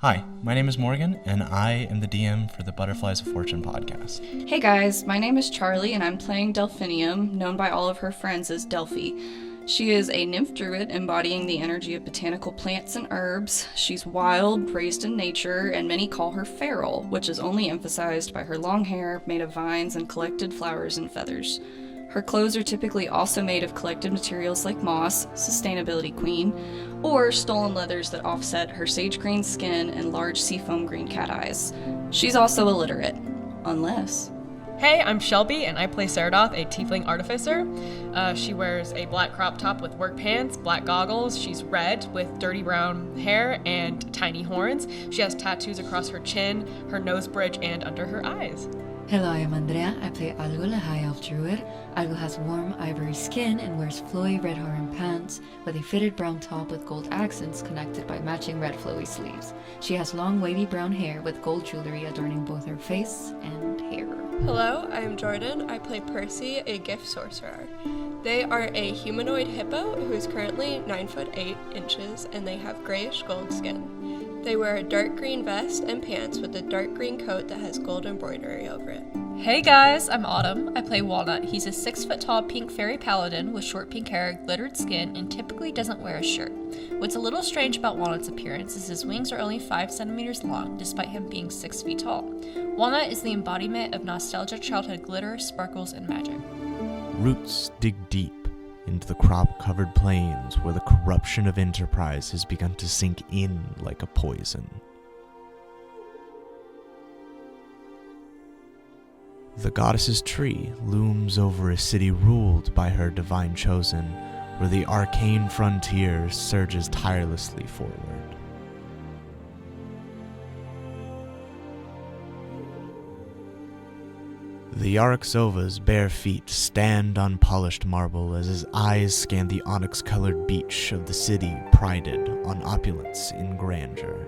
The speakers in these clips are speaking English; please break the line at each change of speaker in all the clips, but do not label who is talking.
Hi, my name is Morgan, and I am the DM for the Butterflies of Fortune podcast.
Hey guys, my name is Charlie, and I'm playing Delphinium, known by all of her friends as Delphi. She is a nymph druid embodying the energy of botanical plants and herbs. She's wild, raised in nature, and many call her feral, which is only emphasized by her long hair made of vines and collected flowers and feathers. Her clothes are typically also made of collected materials like moss, sustainability queen, or stolen leathers that offset her sage green skin and large seafoam green cat eyes. She's also illiterate. Unless...
Hey, I'm Shelby, and I play Saradoth, a tiefling artificer. She wears a black crop top with work pants, black goggles. She's red with dirty brown hair and tiny horns. She has tattoos across her chin, her nose bridge, and under her eyes.
Hello, I'm Andrea. I play Algol, a high elf druid. Algol has warm ivory skin and wears flowy red hair and pants with a fitted brown top with gold accents connected by matching red flowy sleeves. She has long wavy brown hair with gold jewelry adorning both her face and hair.
Hello, I'm Jordan. I play Percy, a gift sorcerer. They are a humanoid hippo who is currently 9 foot 8 inches, and they have grayish gold skin. They wear a dark green vest and pants with a dark green coat that has gold embroidery over it.
Hey guys, I'm Autumn. I play Walnut. He's a 6-foot-tall pink fairy paladin with short pink hair, glittered skin, and typically doesn't wear a shirt. What's a little strange about Walnut's appearance is his wings are only 5 centimeters long, despite him being 6 feet tall. Walnut is the embodiment of nostalgic childhood glitter, sparkles, and magic.
Roots dig deep into the crop-covered plains where the corruption of enterprise has begun to sink in like a poison. The goddess's tree looms over a city ruled by her divine chosen, where the arcane frontier surges tirelessly forward. The Yaroksova's bare feet stand on polished marble as his eyes scan the onyx-colored beach of the city prided on opulence in grandeur.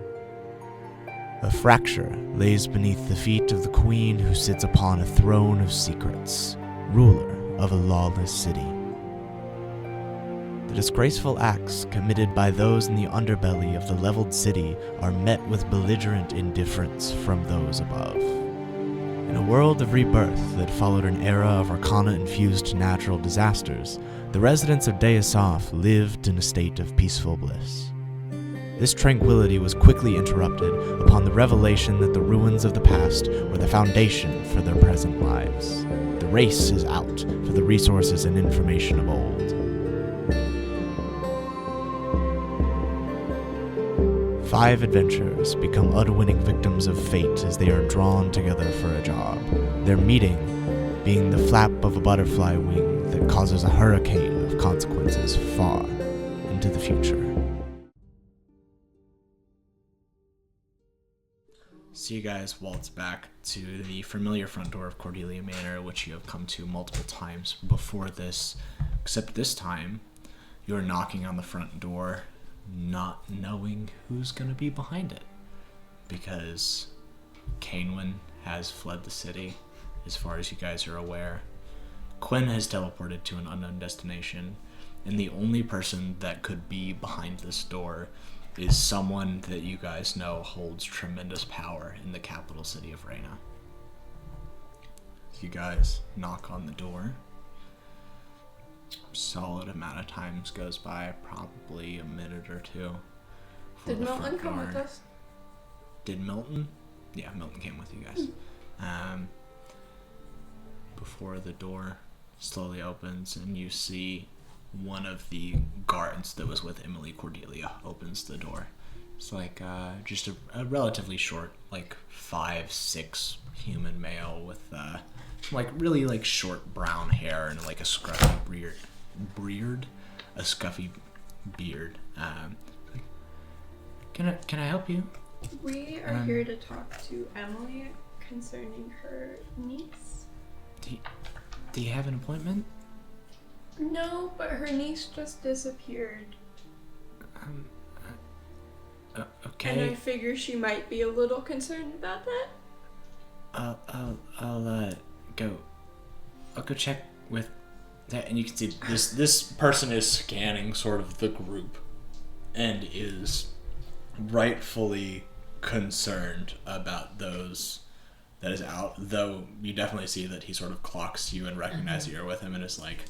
A fracture lays beneath the feet of the queen who sits upon a throne of secrets, ruler of a lawless city. The disgraceful acts committed by those in the underbelly of the leveled city are met with belligerent indifference from those above. In a world of rebirth that followed an era of arcana-infused natural disasters, the residents of Deasof lived in a state of peaceful bliss. This tranquility was quickly interrupted upon the revelation that the ruins of the past were the foundation for their present lives. The race is out for the resources and information of old. 5 adventurers become unwitting victims of fate as they are drawn together for a job, their meeting being the flap of a butterfly wing that causes a hurricane of consequences far into the future. So you guys waltz back to the familiar front door of Cordelia Manor, which you have come to multiple times before this, except this time you're knocking on the front door, not knowing who's going to be behind it, because Cainwyn has fled the city, as far as you guys are aware. Quinn has teleported to an unknown destination, and the only person that could be behind this door is someone that you guys know holds tremendous power in the capital city of Reyna. You guys knock on the door. Solid amount of times goes by, probably a minute or two.
Did Milton come with us?
Did Milton? Yeah, Milton came with you guys. Before the door slowly opens and you see one of the guards that was with Emily Cordelia opens the door. It's like just a relatively short, like 5'6" human male with like really like short brown hair and like a scruffy beard. Can I help you?
We are here to talk to Emily concerning her niece.
Do you have an appointment?
No, but her niece just disappeared.
Okay.
And I figure she might be a little concerned about that.
I'll go check with that, and you can see this person is scanning sort of the group and is rightfully concerned about those that is out, though you definitely see that he sort of clocks you and recognizes you're with him and is like,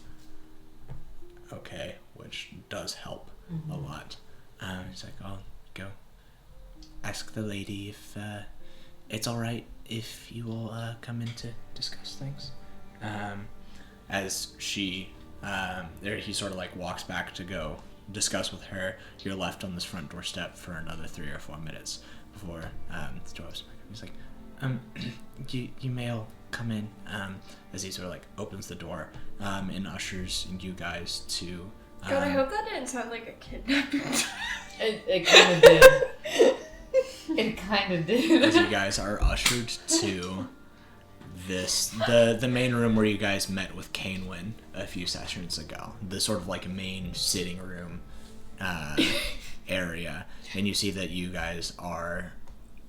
okay, which does help a lot. He's like, I'll go ask the lady if it's all right if you all come in to discuss things. As she, he sort of like walks back to go discuss with her. You're left on this front doorstep for another 3 or 4 minutes before the dwarves. He's like, you may all come in. As he sort of like opens the door and ushers you guys to.
God, I hope that didn't sound like a kidnapping.
It kind of did. It kind of did.
As you guys are ushered to the main room where you guys met with Canewin a few sessions ago, the sort of like main sitting room area, and you see that you guys are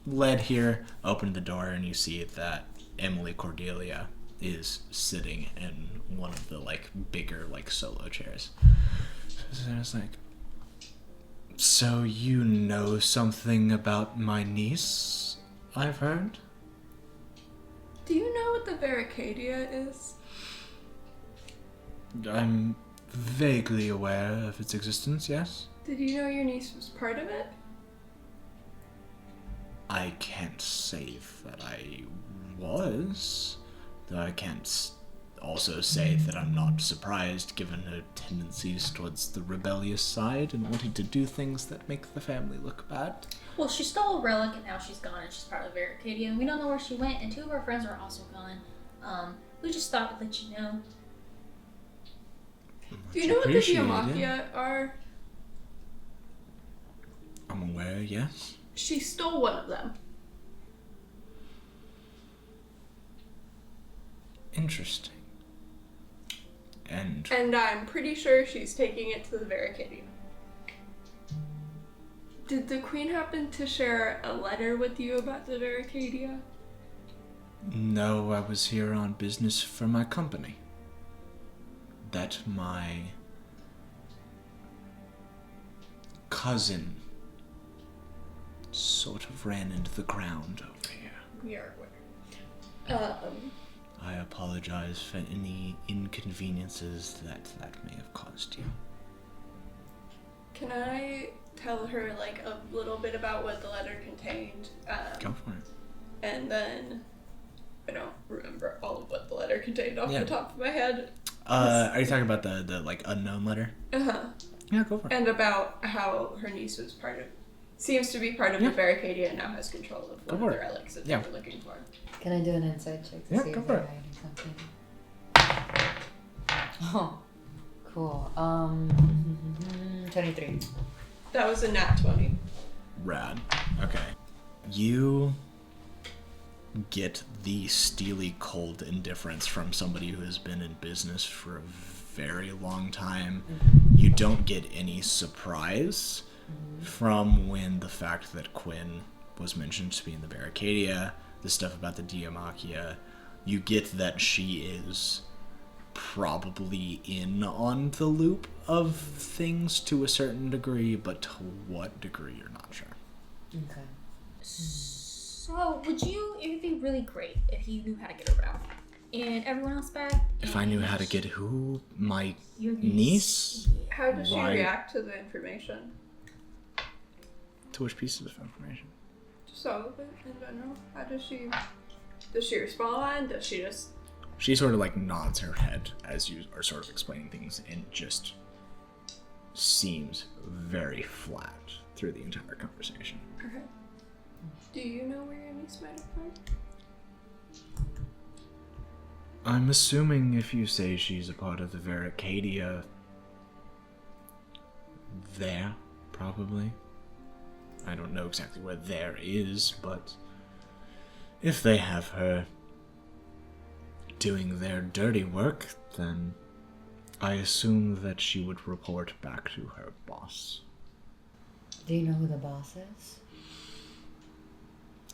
led here. Open the door and you see that Emily Cordelia is sitting in one of the like bigger like solo chairs. So it's like, so you know something about my niece, I've heard?
Do you know what the Barricadia is?
I'm vaguely aware of its existence, yes?
Did you know your niece was part of it?
I can't say that I was, though I can't also say that I'm not surprised given her tendencies towards the rebellious side and wanting to do things that make the family look bad.
Well, she stole a relic and now she's gone and she's part of the Barricadia and we don't know where she went and 2 of our friends are also gone. We just thought we'd let you know.
Do you know what the Diamachia are?
I'm aware, yes.
She stole one of them.
Interesting. And
I'm pretty sure she's taking it to the Barricadia. Did the Queen happen to share a letter with you about the Barricadia?
no, I was here on business for my company. That my cousin sort of ran into the ground over here.
We are aware.
I apologize for any inconveniences that may have caused you.
Can I tell her like a little bit about what the letter contained?
Go for it.
And then I don't remember all of what the letter contained off
Yeah.
the top of my head.
Are you talking about the like unknown letter? Yeah, go for it.
And about how her niece was seems to be part of the Barricadia and now has control of one of the relics that they were looking for.
Can I do an insight check to see
go
if
for
they're
it.
hiding something? Oh, cool. 23.
That was a nat 20.
Rad. Okay. You get the steely cold indifference from somebody who has been in business for a very long time. You don't get any surprise from when the fact that Quinn was mentioned to be in the Barricadia, the stuff about the Diamachia. You get that she is probably in on the loop of things to a certain degree, but to what degree you're not sure.
Okay.
So, it would be really great if you knew how to get around. And everyone else back.
If I knew how to get who? My
Your
niece?
How does she
Why?
react to the information?
To which pieces of information?
Just all of it in general. How does she respond? Does she just...
She sort of like nods her head as you are sort of explaining things and just seems very flat through the entire conversation.
Okay. Do you know where your niece might have gone?
I'm assuming if you say she's a part of the Barricadia, there, probably. I don't know exactly where there is, but if they have her doing their dirty work, then I assume that she would report back to her boss.
Do you know who the boss is?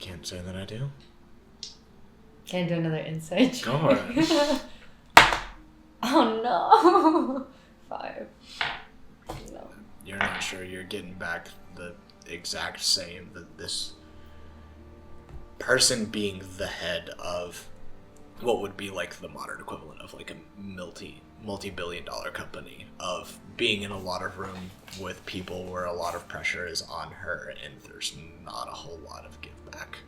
Can't say that I do.
Can I do another insight check?
Go for it.
Oh no! 5. No.
You're not sure you're getting back the exact same, that this person being the head of what would be like the modern equivalent of like a multi-billion-dollar company, of being in a lot of room with people where a lot of pressure is on her and there's not a whole lot of give back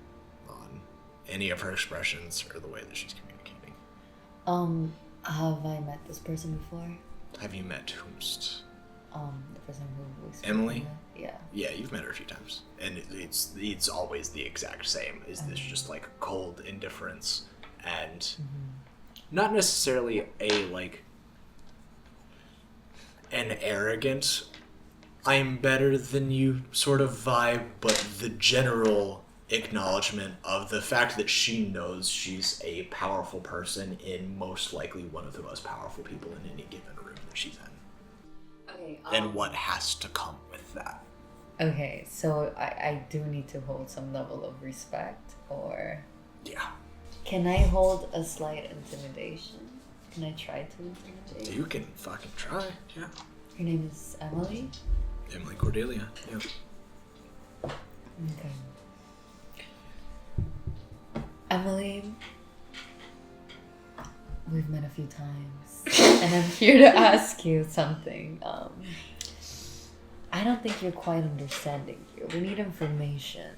on any of her expressions or the way that she's communicating.
Have I met this person before?
Have you met whomst?
The person who was
Emily?
Yeah.
Yeah, you've met her a few times, and it's always the exact same. Is this just like cold indifference and not necessarily an arrogant I'm better than you sort of vibe, but the general acknowledgement of the fact that she knows she's a powerful person in most likely one of the most powerful people in any given room that she's in.
Okay.
And what has to come with that.
Okay, so I do need to hold some level of respect, or...
Yeah.
Can I hold a slight intimidation? Can I try to intimidate?
You can fucking try, yeah.
Her name is Emily?
Emily Cordelia, yeah.
Okay. Emily, we've met a few times, and I'm here to ask you something. I don't think you're quite understanding here. We need information,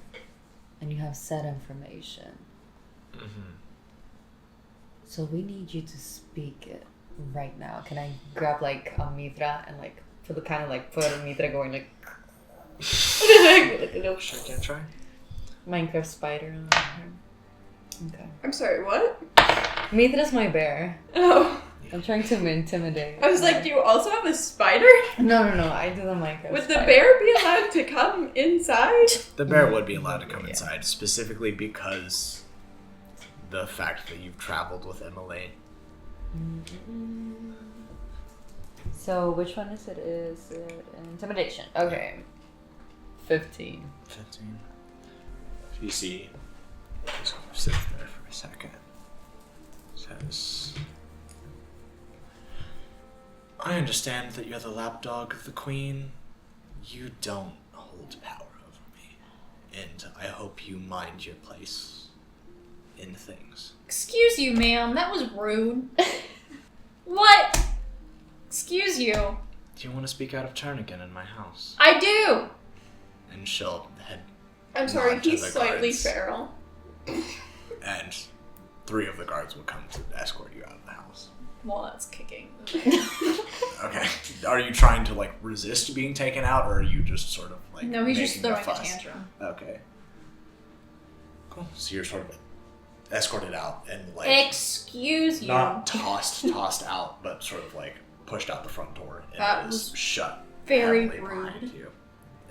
and you have said information.
Mm-hmm.
So we need you to speak it right now. Can I grab like a mitra and like put a mitra going like
Sure, can I try?
Minecraft spider on her. Okay.
I'm sorry, what?
Mitra's my bear.
Oh.
I'm trying to intimidate.
I was like, do you also have a spider?
No. I do the Minecraft.
Would the
spider.
bear be allowed to come inside?
The bear would be allowed to come inside, specifically because the fact that you've traveled with Emily.
So which one is it? Is it intimidation? Okay. 15.
15. You see, just sit there for a second. Says, I understand that you're the lapdog of the queen. You don't hold power over me. And I hope you mind your place in things.
Excuse you, ma'am. That was rude. What? Excuse you.
Do you want to speak out of turn again in my house?
I do.
And she'll head.
I'm sorry,
nod to
he's
the
slightly
guards,
feral.
And 3 of the guards will come to escort you out of the house.
Well, that's kicking.
Okay. Are you trying to like resist being taken out, or are you just sort of like?
No, he's just
making
throwing a
fuss?
tantrum.
Okay. Cool. So you're sort of escorted out and like
Excuse you.
not tossed out, but sort of like pushed out the front door, and
That
it is
was
shut
very
heavily behind
rude.
you,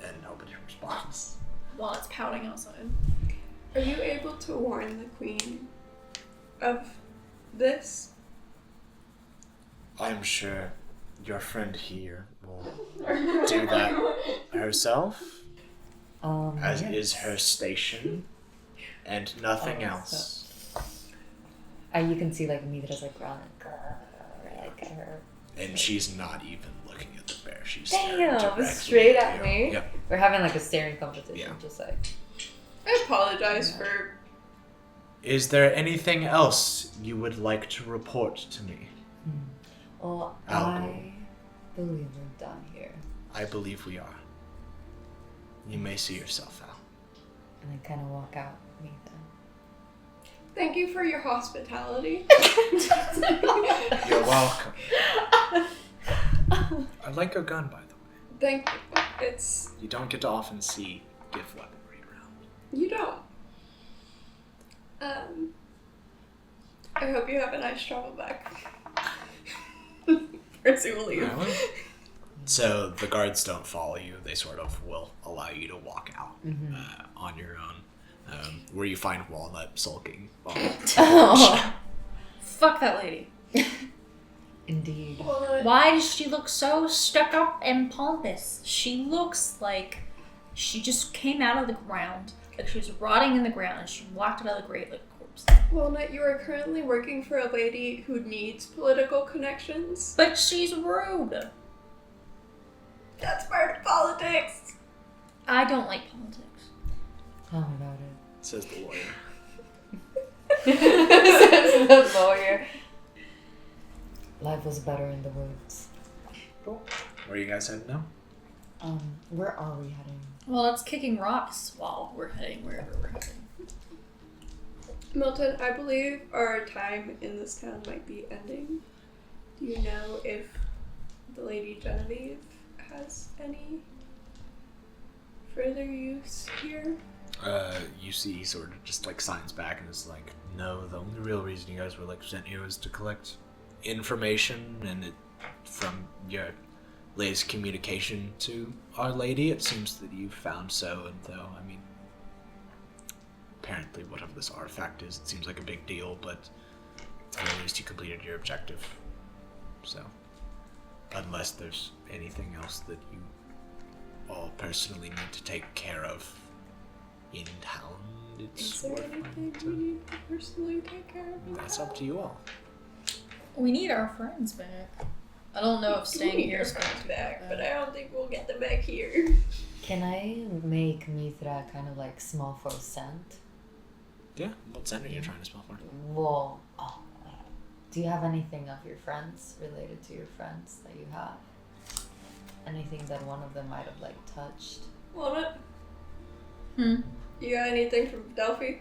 and nobody responds.
While it's pouting outside.
Are you able to warn the queen of this?
I'm sure your friend here will do that herself, as
yes.
is her station, and nothing else.
You can see like Mitra's like growling like at her.
And she's not even looking at the bear. She's staring
Damn,
directly
straight at
you.
me.
Yep.
We're having like a staring competition,
Yeah.
just like.
I apologize for...
Is there anything else you would like to report to me?
Well,
Algol.
I believe we're done here.
I believe we are. You may see yourself out.
And I kind of walk out with Mitra.
Thank you for your hospitality.
You're welcome. I like your gun, by the way.
Thank you. It's...
You don't get to often see gift weaponry around.
You don't. I hope you have a nice travel back. Percy will leave.
So the guards don't follow you. They sort of will allow you to walk out on your own, where you find Walnut sulking.
Fuck that lady.
Indeed.
Why does she look so stuck up and pompous? She looks like she just came out of the ground. Like she was rotting in the ground and she walked out of the grave like a corpse.
Walnut, you are currently working for a lady who needs political connections.
But she's rude.
That's part of politics.
I don't like politics.
Tell me about it.
Says the lawyer.
Says the lawyer. Life was better in the woods.
Cool. Where are you guys heading now?
Where are we heading?
Well, that's kicking rocks while we're heading wherever we're heading.
Milton, I believe our time in this town might be ending. Do you know if the Lady Genevieve has any further use here?
You see he sort of just like signs back and is like, no, the only real reason you guys were like sent here was to collect information and it from your latest communication to Our Lady. It seems that you found so, and though, I mean, apparently whatever this artifact is, it seems like a big deal, but at least you completed your objective. So, unless there's anything else that you all personally need to take care of in town, it's
Is there
worth
anything
finding
we need to personally take care of?
That's up to you all.
We need our friends back. I don't know if staying here is going to
back, but I don't think we'll get them back here.
Can I make Mithra kind of like smell for scent?
Yeah, what scent are you trying to smell for?
Well, do you have anything of your friends related to your friends that you have? Anything that one of them might have like touched?
Walnut,
Hmm.
you got anything from Delphi?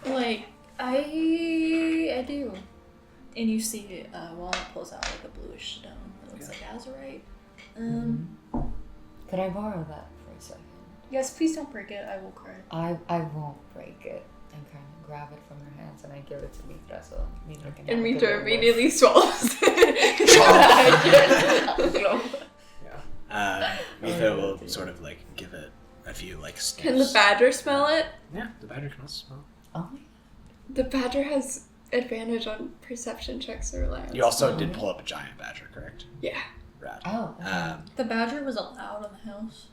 Like, I do. And you see Walnut pulls out like a bluish stone that looks like azurite.
Could I borrow that for a second?
Yes, please don't break it. I will cry.
I won't break it. And kind of grab it from her hands and I give it to Mithra so Mithra can
And
have a good
Mitra
little
immediately swallows.
Mithra will sort of like give it a few like sniffs.
Can the badger smell it?
Yeah, the badger can also smell.
Oh my
The badger has advantage on perception checks or lands.
You also did pull up a giant badger, correct?
Yeah.
Rad.
Oh, okay.
The badger was allowed in the house.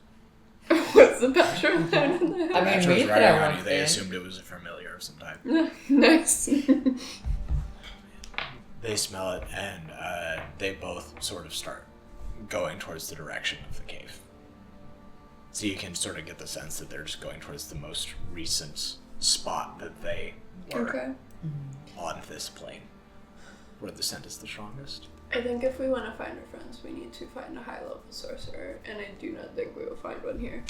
What's the badger alone in the
I mean,
Badger was
Mithra
right around you.
went
They
in.
assumed it was a familiar of some type.
Nice.
They smell it, and they both sort of start going towards the direction of the cave. So you can sort of get the sense that they're just going towards the most recent spot that they were
Okay.
on this plane, where the scent is the strongest.
I think if we want to find our friends, we need to find a high-level sorcerer, and I do not think we will find one here.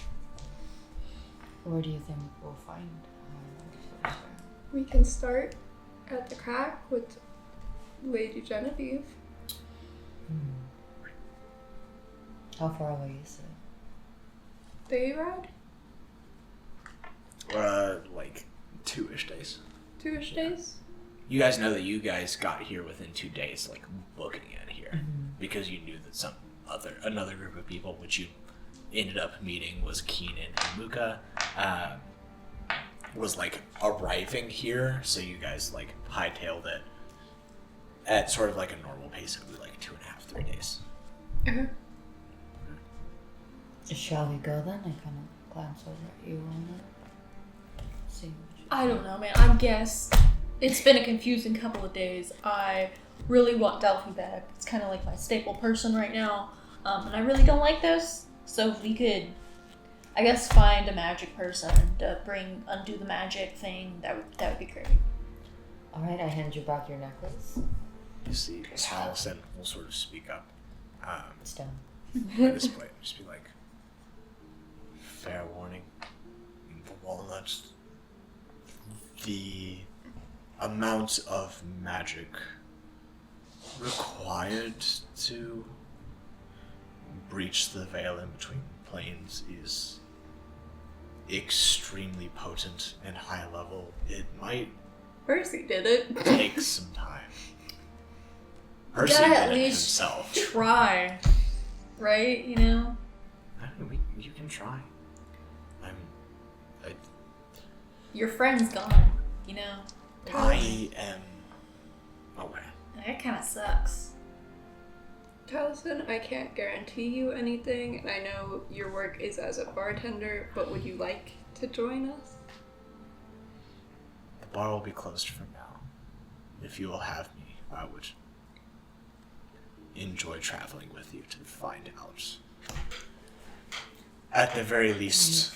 Where do you think we'll find sorcerer?
We can start at the crack with Lady Genevieve.
How far away is it?
They ride
Like 2-ish days.
2-ish days.
You guys know that you guys got here within 2 days, like booking it here, because you knew that another group of people, which you ended up meeting, was Keenan and Luca, was like arriving here. So you guys like hightailed it at sort of like a normal pace. It would be like 2.5, 3 days.
Shall we go then? I kind of glance over at you on it. See what you
I don't know, man. I guess it's been a confusing couple of days. I really want Delphi back. It's kind of like my staple person right now. And I really don't like this. So if we could, I guess, find a magic person to undo the magic thing, that would be great.
Alright, I hand you back your necklace.
You see, Allison will sort of speak up.
It's done.
At this point, just be like, fair warning, the walnuts, the amount of magic required to breach the veil in between planes is extremely potent and high level. It might
Percy did it.
take some time. Percy
gotta
did
at
it
least
himself.
Try, right? You know.
I mean, you can try.
Your friend's gone. You know.
I am aware.
That kind of sucks.
Taliesin, I can't guarantee you anything, and I know your work is as a bartender, but would you like to join us?
The bar will be closed for now. If you will have me, I would enjoy traveling with you to find out. At the very least,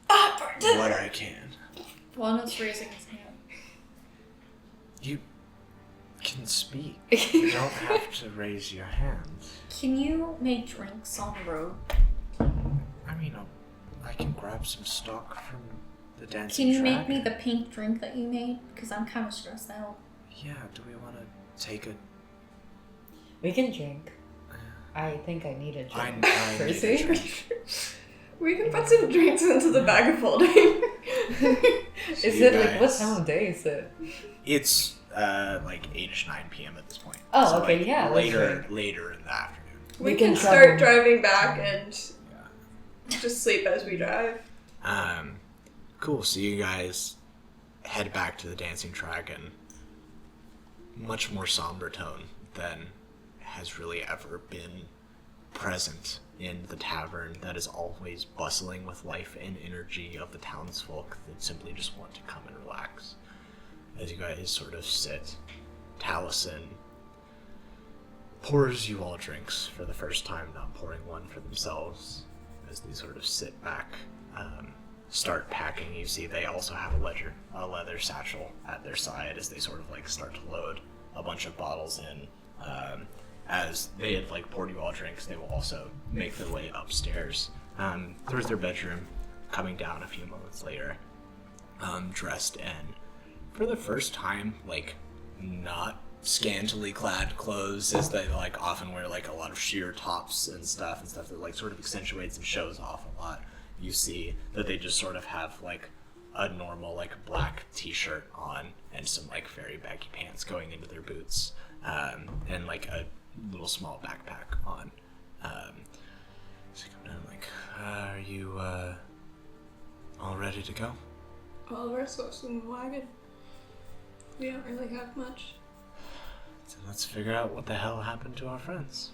what I can.
Walnut's raising his hand.
You can speak. You don't have to raise your hands.
Can you make drinks on the road?
I mean, I can grab some stock from the dancing
Can you
dragon.
make me the pink drink that you made? Because I'm kind of stressed out.
Yeah, do we want to take a...
We can drink. I think I need a drink.
I need a
Percy.
drink.
We can put some drinks into the bag of holding.
Is
You
it like, what
guys-
time of day is it?
It's like 8ish, 9 p.m. at this point.
Oh,
So,
okay,
like,
yeah, let's
Later
drink.
in the afternoon.
We
We
can
can
start
travel.
driving back and
Yeah.
just sleep as we drive.
Cool. So you guys head back to the dancing dragon. Much more somber tone than has really ever been present in the tavern that is always bustling with life and energy of the townsfolk that simply just want to come and relax. As you guys sort of sit, Taliesin pours you all drinks for the first time, not pouring one for themselves, as they sort of sit back, start packing. You see they also have a leather satchel at their side as they sort of like start to load a bunch of bottles in. As they had like poured you all drinks, they will also make their way upstairs towards their bedroom, coming down a few moments later, dressed in, for the first time, like not scantily clad clothes, as they like often wear like a lot of sheer tops and stuff that like sort of accentuates and shows off a lot. You see that they just sort of have like a normal like black t-shirt on and some like very baggy pants going into their boots, and like a little small backpack on. So come down like, are you all ready to go?
All of our stuff's in the wagon. We don't really have much.
So let's figure out what the hell happened to our friends.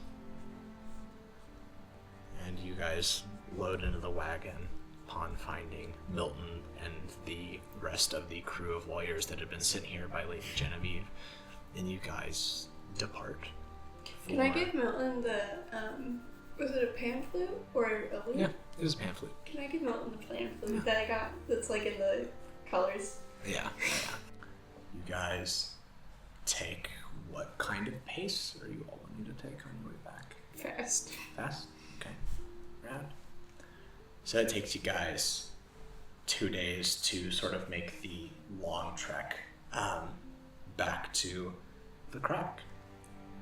And you guys load into the wagon upon finding Milton and the rest of the crew of lawyers that had been sent here by Lady Genevieve, and you guys depart.
Can I
for-
give Milton the, was it a pan flute or a lute?
Yeah, it was a pan flute.
Can I give Milton the pan flute that I got that's like in the colors?
Yeah. You guys take what kind of pace are you all wanting to take on your way back?
Fast.
Fast? Okay. Rad. So it takes you guys 2 days to sort of make the long trek back to the Crack,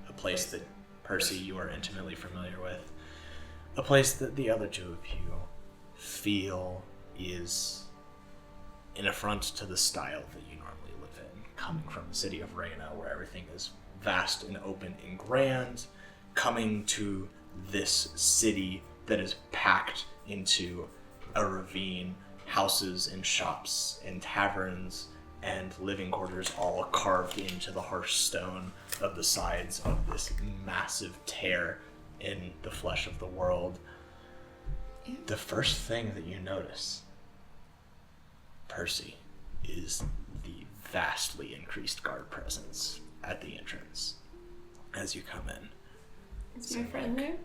a place that, Percy, you are intimately familiar with, a place that the other two of you feel is an affront to the style that you normally live in, coming from the city of Reyna, where everything is vast and open and grand, coming to this city that is packed into a ravine, houses and shops and taverns and living quarters all carved into the harsh stone of the sides of this massive tear in the flesh of the world. The first thing that you notice, Percy, is the vastly increased guard presence at the entrance as you come in.
Is my friend there?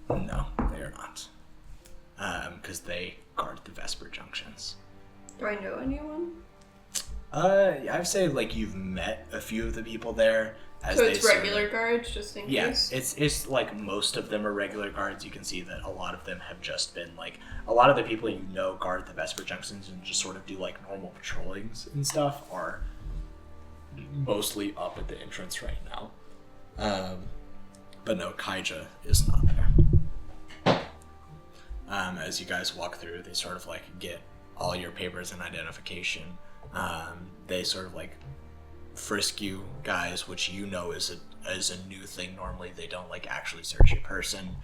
No, they are not. Because they guard the Vesper junctions.
Do I know anyone?
I'd say like you've met a few of the people there. As
So
they
it's
sort of-
regular guards, just in
Yeah,
case?
it's like most of them are regular guards. You can see that a lot of them have just been like, a lot of the people you know guard the Vesper junctions and just sort of do like normal patrollings and stuff are mostly up at the entrance right now. But no, Kaija is not there. As you guys walk through, they sort of like get all your papers and identification. They sort of like frisk you guys, which you know is a new thing. Normally they don't like actually search your person.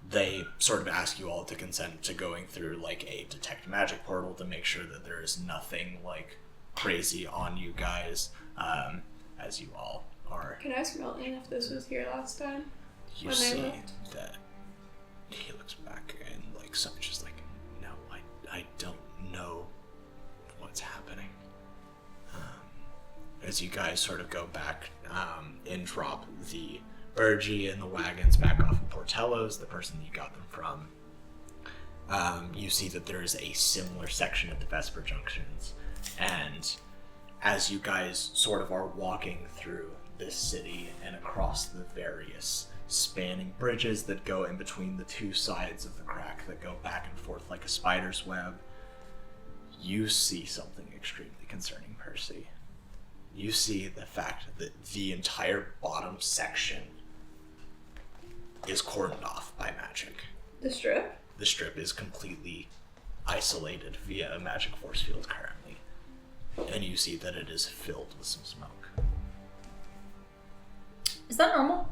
They sort of ask you all to consent to going through like a detect magic portal to make sure that there is nothing like crazy on you guys, as you all are.
Can I ask Milton if this was here last time?
You
When I
see
left?
that he looks back and like so just like, no, I don't know what's happening. As you guys sort of go back and drop the Urgy and the wagons back off of Portello's, the person that you got them from, you see that there is a similar section at the Vesper Junctions. And as you guys sort of are walking through this city and across the various spanning bridges that go in between the two sides of the crack that go back and forth like a spider's web, you see something extremely concerning, Percy. You see the fact that the entire bottom section is cordoned off by magic.
The strip?
The strip is completely isolated via a magic force field currently. And you see that it is filled with some smoke.
Is that normal?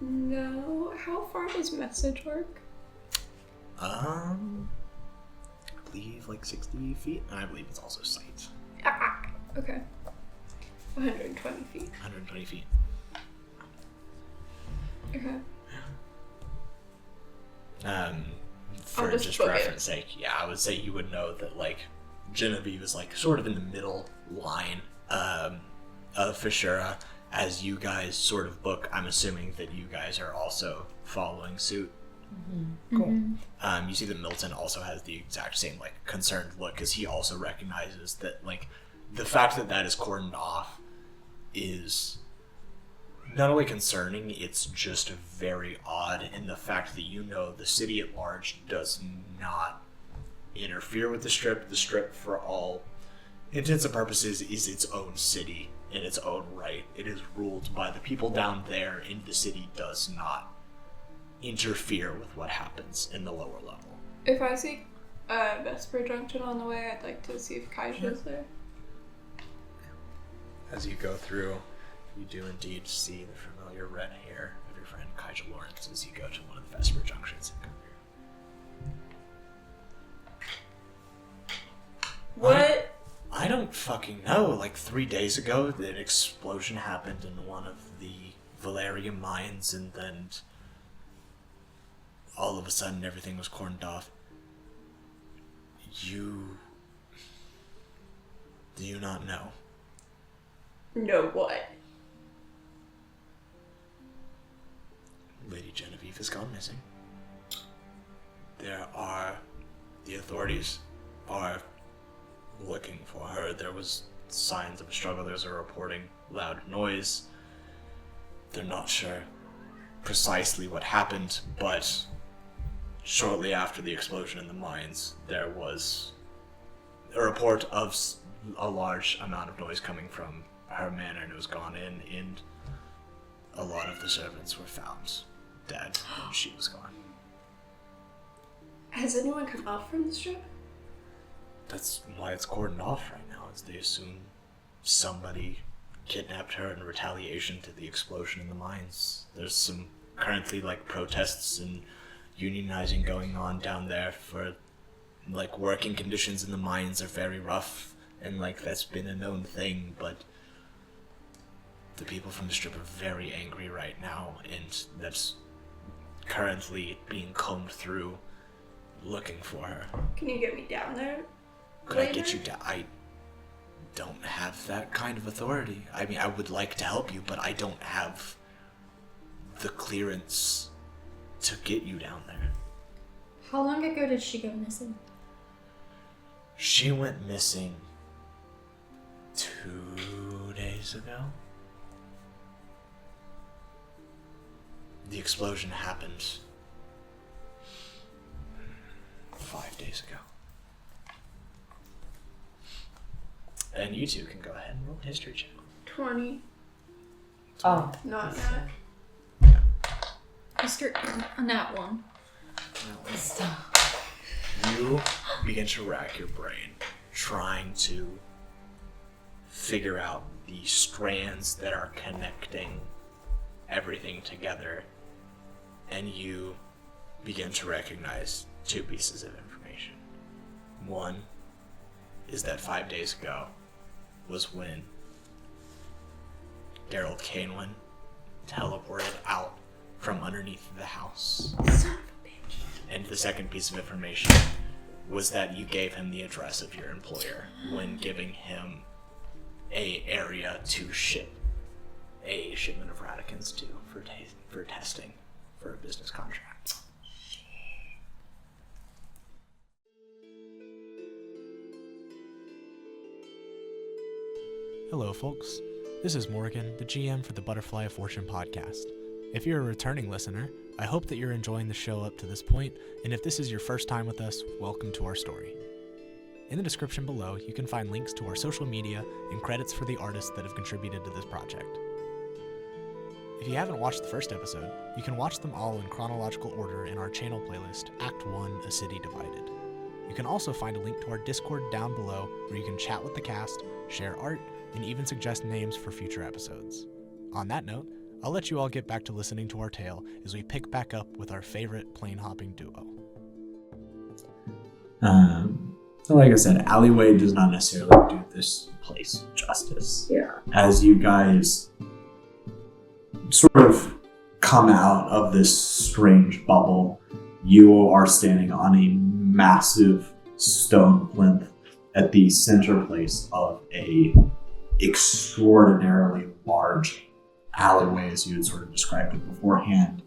No. How far does message work?
I believe like 60 feet, and I believe it's also sight.
Okay. 120 feet.
120 feet.
Okay.
For
just
just
book it.
reference sake, yeah, I would say you would know that like Genevieve is like sort of in the middle line of Fishera. As you guys sort of book, I'm assuming that you guys are also following suit.
Cool.
You see that Milton also has the exact same like concerned look, because he also recognizes that like the fact that that is cordoned off is not only concerning, it's just very odd in the fact that you know the city at large does not interfere with the strip. The strip, for all intents and purposes, is its own city in its own right. It is ruled by the people down there, and the city does not interfere with what happens in the lower level.
If I see Vesper Junction on the way, I'd like to see if Kaisha's there.
As you go through, you do indeed see the familiar red hair of your friend Kaija Lawrence as you go to one of the Vesper Junctions and come here.
What?
I don't fucking know. Like 3 days ago, an explosion happened in one of the Valerium mines, and then all of a sudden everything was cordoned off. Do you not know?
No, what?
Lady Genevieve has gone missing. The authorities are looking for her. There was signs of a struggle. There's a reporting loud noise. They're not sure precisely what happened, but shortly after the explosion in the mines, there was a report of a large amount of noise coming from her manor, and it was gone in, and a lot of the servants were found dead when she was gone.
Has anyone come out from the strip?
That's why it's cordoned off right now, is they assume somebody kidnapped her in retaliation to the explosion in the mines. There's some currently like protests and unionizing going on down there for like working conditions in the mines are very rough, and like that's been a known thing, but the people from the strip are very angry right now, and that's currently being combed through looking for her.
Can you get me down there?
Could I get you down? I don't have that kind of authority. I mean, I would like to help you, but I don't have the clearance to get you down there.
How long ago did she go missing?
She went missing 2 days ago. The explosion happened 5 days ago. And you two can go ahead and roll a history check.
20.
Oh.
Not that.
Mr. on that one.
You begin to rack your brain, trying to figure out the strands that are connecting everything together, and you begin to recognize two pieces of information. One is that 5 days ago was when Gerald Cainwin teleported out from underneath the house.
Son of a bitch.
And the second piece of information was that you gave him the address of your employer when giving him a area to ship a shipment of radicants to for testing for a business contract. Hello, folks. This is Morgan, the GM for the Butterfly of Fortune podcast. If you're a returning listener, I hope that you're enjoying the show up to this point, and if this is your first time with us, welcome to our story. In the description below, you can find links to our social media and credits for the artists that have contributed to this project. If you haven't watched the first episode, you can watch them all in chronological order in our channel playlist, Act 1, A City Divided. You can also find a link to our Discord down below where you can chat with the cast, share art, and even suggest names for future episodes. On that note, I'll let you all get back to listening to our tale as we pick back up with our favorite plane-hopping duo.
Like I said, Alleyway does not necessarily do this place justice.
Yeah.
As you guys sort of come out of this strange bubble, you are standing on a massive stone plinth at the center place of a extraordinarily large alleyway, as you had sort of described it beforehand,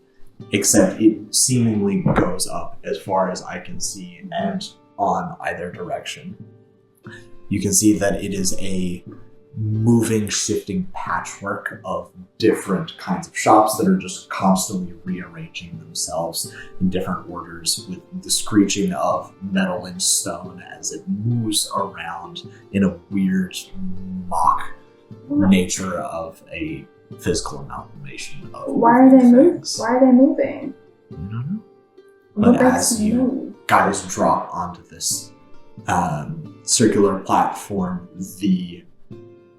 except it seemingly goes up as far as I can see and on either direction. You can see that it is a moving, shifting patchwork of different kinds of shops that are just constantly rearranging themselves in different orders with the screeching of metal and stone as it moves around in a weird mock nature of a physical amalgamation of
Why are they moving?
things.
Why are they moving?
I don't know.
What
But
makes
as
them
you
move?
guys drop onto this circular platform, the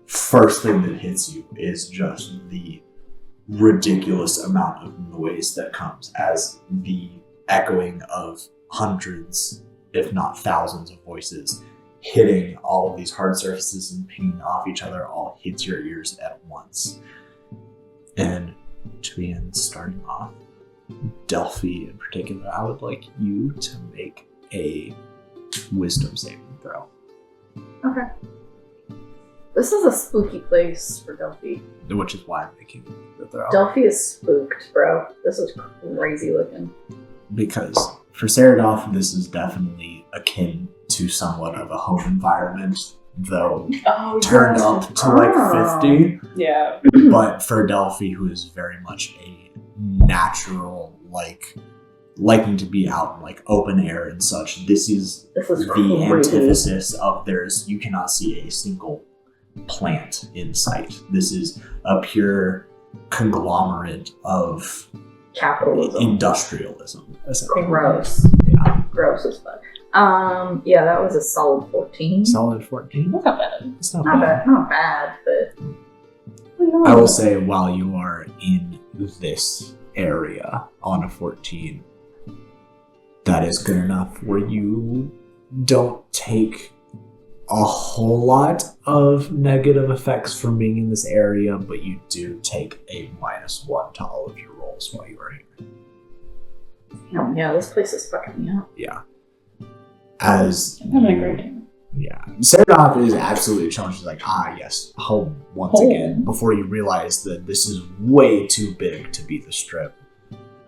first thing that hits you is just the ridiculous amount of noise that comes as the echoing of hundreds, if not thousands of voices hitting all of these hard surfaces and pinging off each other all hits your ears at once. And to begin starting off, Delphi in particular, I would like you to make a wisdom saving throw.
Okay. This is a spooky place for Delphi.
Which is why I'm making the throw.
Delphi is spooked, bro. This is crazy looking.
Because for Saradoff, this is definitely akin to somewhat of a home environment, though turned up to like 50.
Yeah.
But for Delphi, who is very much a natural, liking to be out in like open air and such, this is the
crazy.
antithesis of theirs. You cannot see a single plant in sight. This is a pure conglomerate of
Capitalism.
industrialism, essentially.
Gross.
Yeah.
Gross as fuck. Yeah, that was a solid 14.
Solid 14.
That's not bad.
It's not
Not
bad.
bad. Not bad, but
I will say, while you are in this area on a 14, that is good enough where you don't take a whole lot of negative effects from being in this area, but you do take a -1 to all of your rolls while you are here.
damn, yeah, this place is fucking me up.
Yeah. As
I'm having a great time.
yeah, Saradoff is absolutely challenged. She's like, yes, home once
Home.
again, before you realize that this is way too big to be the strip.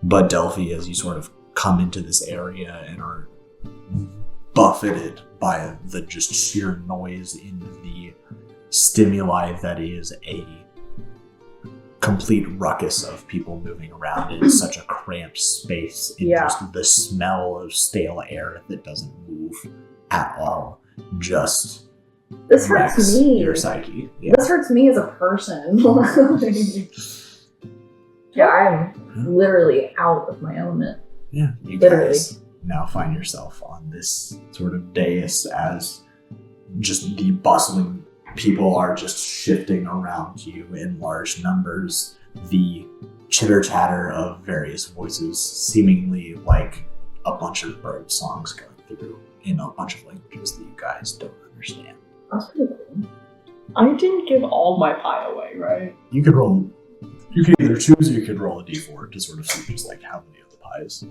But Delphi, as you sort of come into this area and are buffeted by the just sheer noise in the stimuli that is a complete ruckus of people moving around in such a cramped space, in
Yeah.
just the smell of stale air that doesn't move at all, just
This hurts
wrecks
me.
your psyche. Yeah.
This hurts me as a person. Yeah, I'm literally out of my element.
Yeah, you
Literally.
guys now find yourself on this sort of dais as just the bustling people are just shifting around you in large numbers. The chitter chatter of various voices, seemingly like a bunch of bird songs going through in a bunch of languages that you guys don't understand.
That's pretty cool.
I didn't give all my pie away, right?
You could either choose or you could roll a d4 to sort of see just like how many of the pies.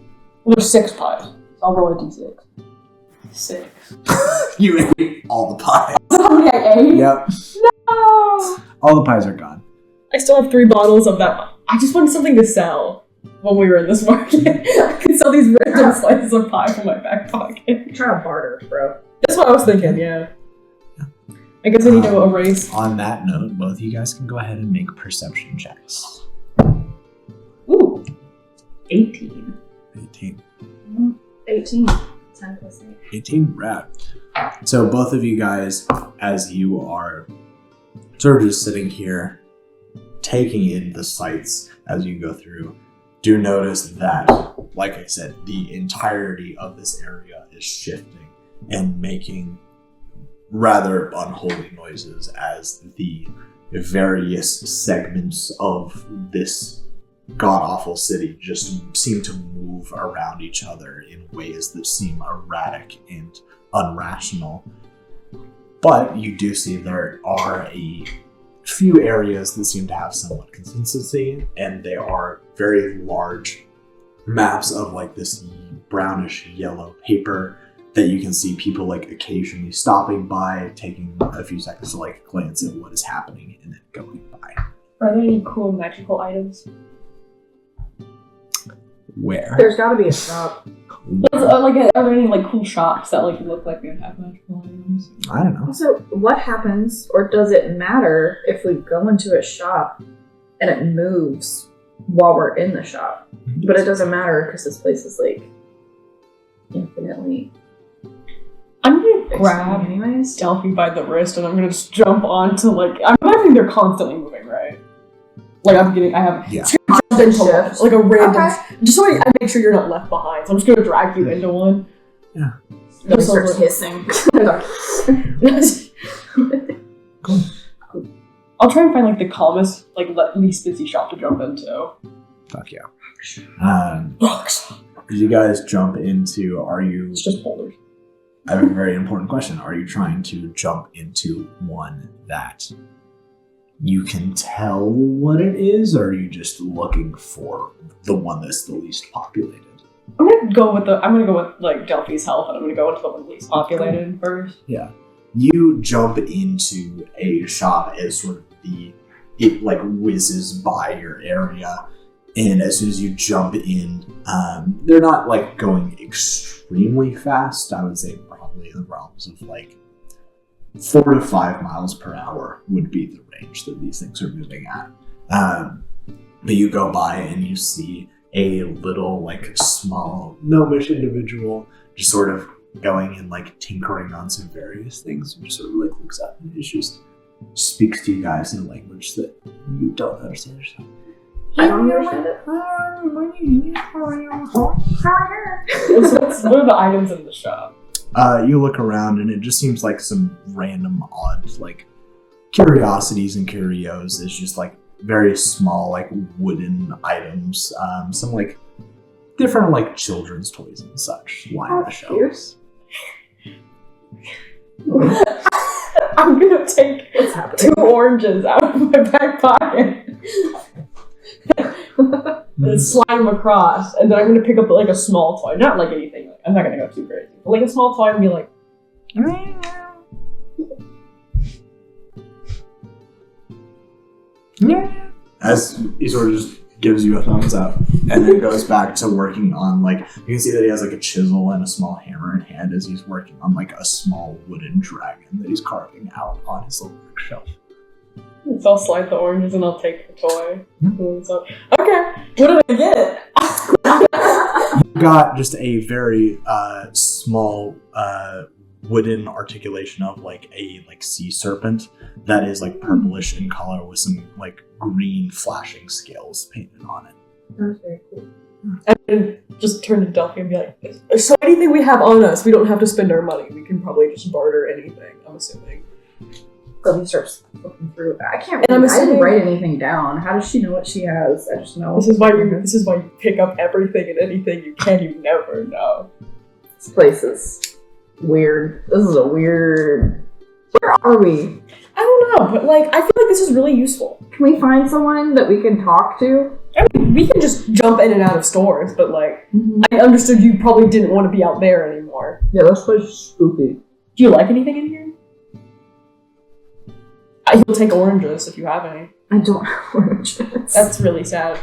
Well, there's 6 pies. So I'll roll a d6. 6.
You ate all the pies.
Something I ate?
Yep.
No!
All the pies are gone.
I still have 3 bottles of that. I just wanted something to sell when we were in this market. I could sell these random slices of pie from my back pocket.
I'm trying to barter, bro.
That's what I was thinking, yeah. I
I guess I need to erase.
On that note, both of you guys can go ahead and make perception checks.
Ooh. 18.
18.
18. 10 plus 8.
18, rad. So both of you guys, as you are sort of just sitting here, taking in the sights as you go through, do notice that, like I said, the entirety of this area is shifting and making rather unholy noises as the various segments of this god-awful city just seem to move around each other in ways that seem erratic and unrational. But you do see there are a few areas that seem to have somewhat consistency, and they are very large maps of like this brownish yellow paper that you can see people like occasionally stopping by, taking a few seconds to like glance at what is happening and then going by.
Are there any cool magical items?
Where?
There's gotta be a shop.
Are there any like cool shops that like look like they would have magical items?
I don't know.
So, what happens, or does it matter if we go into a shop and it moves while we're in the shop? But it doesn't matter because this place is like infinitely.
I'm gonna grab
anyways.
Delphi by the wrist and I'm gonna just jump onto I'm imagining they're constantly moving, right? Like I have
Yeah.
two jump into one, like a random,
Okay.
just so I make sure you're not left behind. So I'm just gonna drag you into one.
Yeah.
Then we start hissing.
Cool.
I'll try and find like the calmest, like least busy shop to jump into.
Fuck yeah.
Rocks.
You guys jump into,
It's just boulders.
I have a very important question. Are you trying to jump into one that you can tell what it is, or are you just looking for the one that's the least populated?
I'm gonna go with like Delphi's health, and I'm gonna go into the one least populated first.
Yeah. You jump into a shop as sort of it like whizzes by your area, and as soon as you jump in, they're not like going extremely fast. I would say probably in the realms of like 4 to 5 miles per hour would be the range that these things are moving at. But you go by and you see a little like small gnomish individual just sort of going and like tinkering on some various things, and just sort of like looks up and just speaks to you guys in a language that you don't understand.
I don't understand it.
What are the items in the shop?
You look around and it just seems like some random odd like curiosities and curios. It's just like very small like wooden items, some like different like children's toys and such line the shelves.
I'm gonna take 2 oranges out of my back pocket and slide them across, and then I'm gonna pick up like a small toy, not like anything. I'm not gonna go too crazy, but like a small toy and be like,
As he sort of just gives you a thumbs up, and then goes back to working on like, you can see that he has like a chisel and a small hammer in hand as he's working on like a small wooden dragon that he's carving out on his little bookshelf.
so I'll slide the oranges and I'll take the toy. So, okay, what did I get?
You got just a very small wooden articulation of like a sea serpent that is like purplish in color with some like green flashing scales painted on it.
That's very cool.
And then just turn to Delphi and be like, so anything we have on us, we don't have to spend our money. We can probably just barter anything, I'm assuming.
So he starts looking through. I can't.
And I'm
I didn't
assuming-
write anything down. How does she know what she has? I just know.
This is why you pick up everything and anything you can. You never know.
This place is weird. This is a weird. Where are we?
I don't know, but like I feel like this is really useful.
Can we find someone that we can talk to?
I mean, we can just jump in and out of stores, but like I understood you probably didn't want to be out there anymore.
Yeah, this place is spooky.
Do you like anything in here? He'll take oranges if you have any.
I don't have oranges.
That's really sad.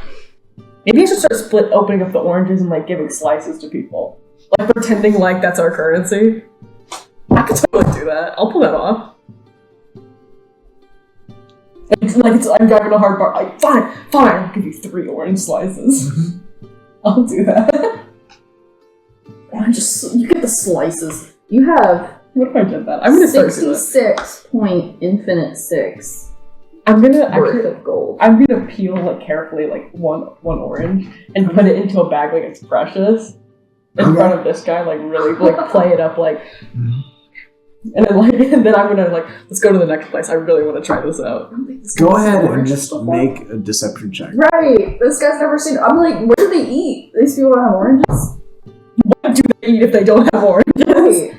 Maybe I should start opening up the oranges and like giving slices to people. Like pretending like that's our currency. I could totally do that. I'll pull that off.
I'm driving a hard bar. Like, fine, I'll give you 3 orange slices. I'll do that.
You get the slices. You have
What if I did that? I'm gonna start doing it.
66.6.
I'm gonna
worth of gold.
I'm gonna peel like carefully like one orange and put it into a bag like it's precious in front of this guy, like really like play it up like, and then I'm gonna like, let's go to the next place. I really want to try this out.
Go ahead and just make a deception check.
Right. This guy's never seen. I'm like, where do they eat? These people don't have oranges.
What do they eat if they don't have oranges?
Right.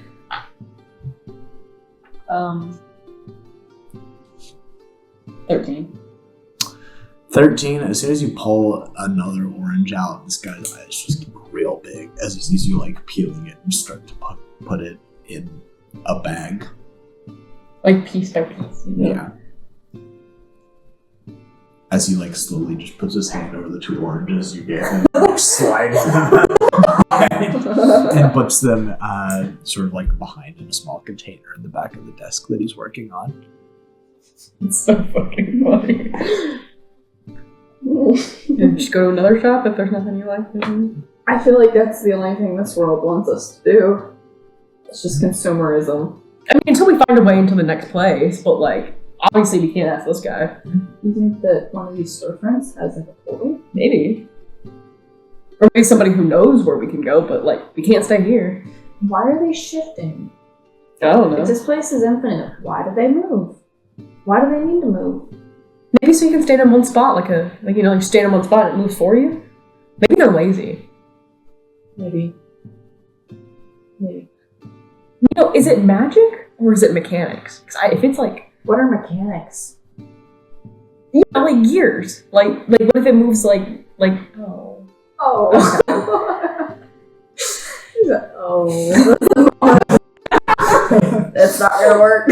13. As soon as you pull another orange out, this guy's eyes just get real big as he sees you like peeling it and start to put it in a bag.
Like piece by piece. You know?
Yeah. As he like slowly just puts his hand over the 2 oranges you gave him, like slides them and puts them sort of like behind in a small container in the back of the desk that he's working on.
It's so fucking funny. Just go to another shop if there's nothing you like.
I feel like that's the only thing this world wants us to do. It's just consumerism.
I mean, until we find a way into the next place, but like, obviously we can't ask this guy.
You think that one of these storefronts has like a portal?
Maybe. Or maybe somebody who knows where we can go, but like, we can't stay here.
Why are they shifting?
I don't know.
If this place is infinite, why do they move? Why do they need to move?
Maybe so you can stand in one spot, you stand in one spot and it moves for you. Maybe they're lazy.
Maybe.
You know, is it magic or is it mechanics? Because if it's like,
what are mechanics?
Yeah, like gears. Like what if it moves like
oh. That's not gonna work.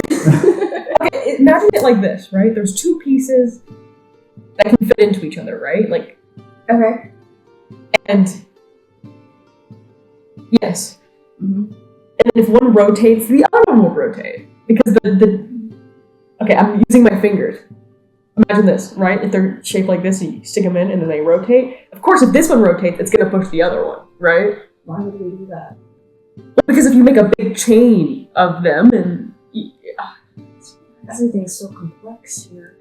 Okay, imagine it like this, right? There's 2 pieces that can fit into each other, right? Like,
okay.
And yes.
Mm-hmm.
And if one rotates, the other one will rotate. Because okay, I'm using my fingers. Imagine this, right? If they're shaped like this, you stick them in and then they rotate. Of course, if this one rotates, it's going to push the other one, right?
Why would we do that?
Well, because if you make a big chain of them and...
Everything's so complex here.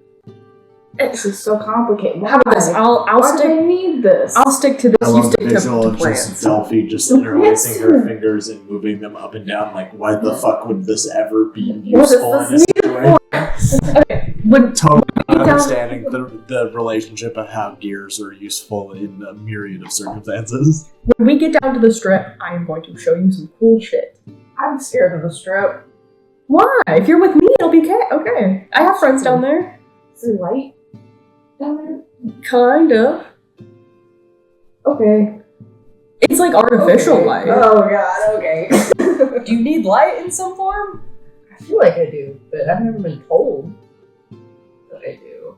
This is so complicated.
How about this?
Why do they need this?
I'll stick to this.
I
You
love
stick
the visual
to
of
plants.
just Delphi just interlacing her fingers and moving them up and down. Like, why the fuck would this ever be useful in a situation?
Okay,
Totally not understanding the relationship of how gears are useful in a myriad of circumstances.
when we get down to the strip, I am going to show you some cool shit.
I'm scared of the strip.
Why? If you're with me, it'll be okay. I have friends down there.
Is there light down there?
Kind of.
Okay.
It's like artificial light.
Oh god, okay.
Do you need light in some form?
I feel like I do, but I've never been told that I do.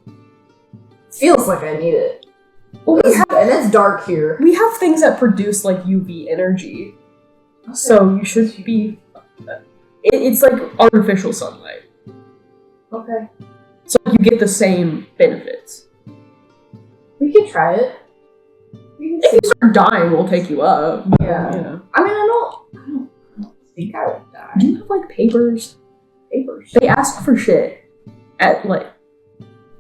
Feels like I need it.
Well,
And it's dark here.
we have things that produce like UV energy. So you should be... It's like artificial sunlight.
Okay.
So you get the same benefits.
We could try it. We can
If
see.
you start dying, we'll take you up. But,
Yeah.
You know.
I mean, I don't think I would die.
Do you have like papers?
Papers.
They ask for shit at like...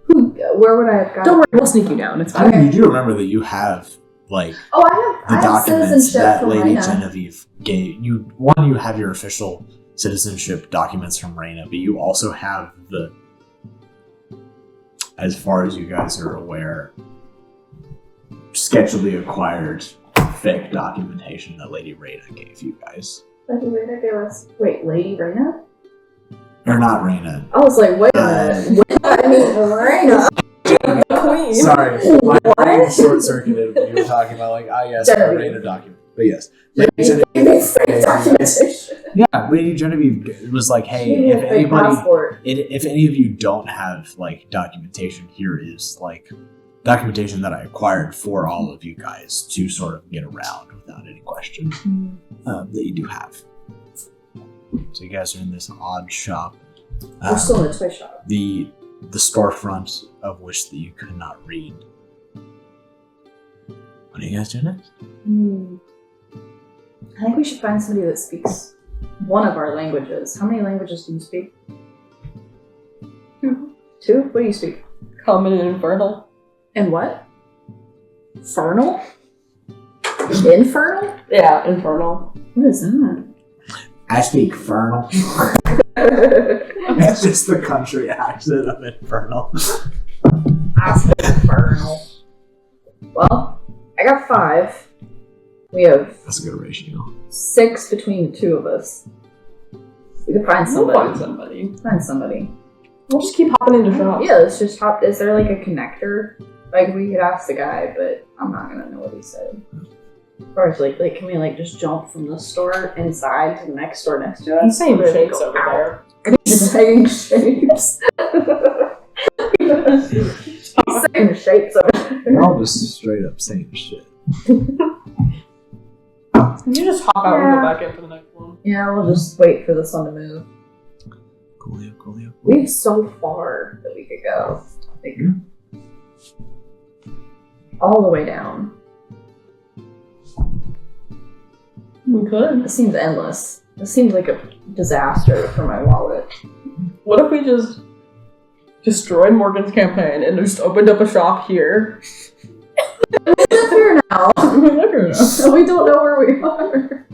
Where would I have got?
Don't worry, we'll sneak you down. It's
I
fine.
mean, you do remember that you have, like,
Oh, I
the
have
documents
citizenship
that
from
Lady
Raina.
Genevieve gave you. One, you have your official citizenship documents from Raina, but you also have the, as far as you guys are aware, sketchily acquired fake documentation that Lady Raina gave you guys.
Lady Raina gave us. Wait, Lady Raina?
Or not Raina.
I was like, wait a minute. I mean, Raina.
Queen.
Sorry, my brain short-circuited when you were talking about, like, yes, the
Genevieve.
Raina document. But yes, Lady Genevieve. Yeah, Lady Genevieve was like, hey, if anybody, if any of you don't have like documentation, here is like documentation that I acquired for all of you guys to sort of get around without any question that you do have. So you guys are in this odd shop.
We're still in a toy shop.
The the storefront of which that you could not read. What do you guys do next?
I think we should find somebody that speaks one of our languages. How many languages do you speak?
2.
2? What do you speak?
Common and Infernal.
And what? Infernal? Infernal?
Yeah, Infernal.
What is that?
I speak Infernal. It's just the country accent of Infernal.
I speak Infernal. Well, I got 5. We have
That's a good ratio.
6 between the 2 of us. We could find
We'll
somebody.
find somebody.
Find somebody.
We'll just keep hopping into shops.
Yeah, let's just hop. Is there like a connector? Like we could ask the guy, but I'm not gonna know what he said. Or is like can we like just jump from the store inside to the next store next to us?
He's saying
Or do we
shapes
go
over
out?
there.
He's saying shapes. He's saying shapes over there.
They're all just straight up saying shit.
You just hop out and go back in for the next one.
Yeah, we'll just wait for this one to move.
Coolio.
We have so far that we could go. I think all the way down.
We could.
This seems endless. This seems like a disaster for my wallet.
What if we just destroyed Morgan's campaign and just opened up a shop here?
We live here now.
We live here now.
So we don't know where we are.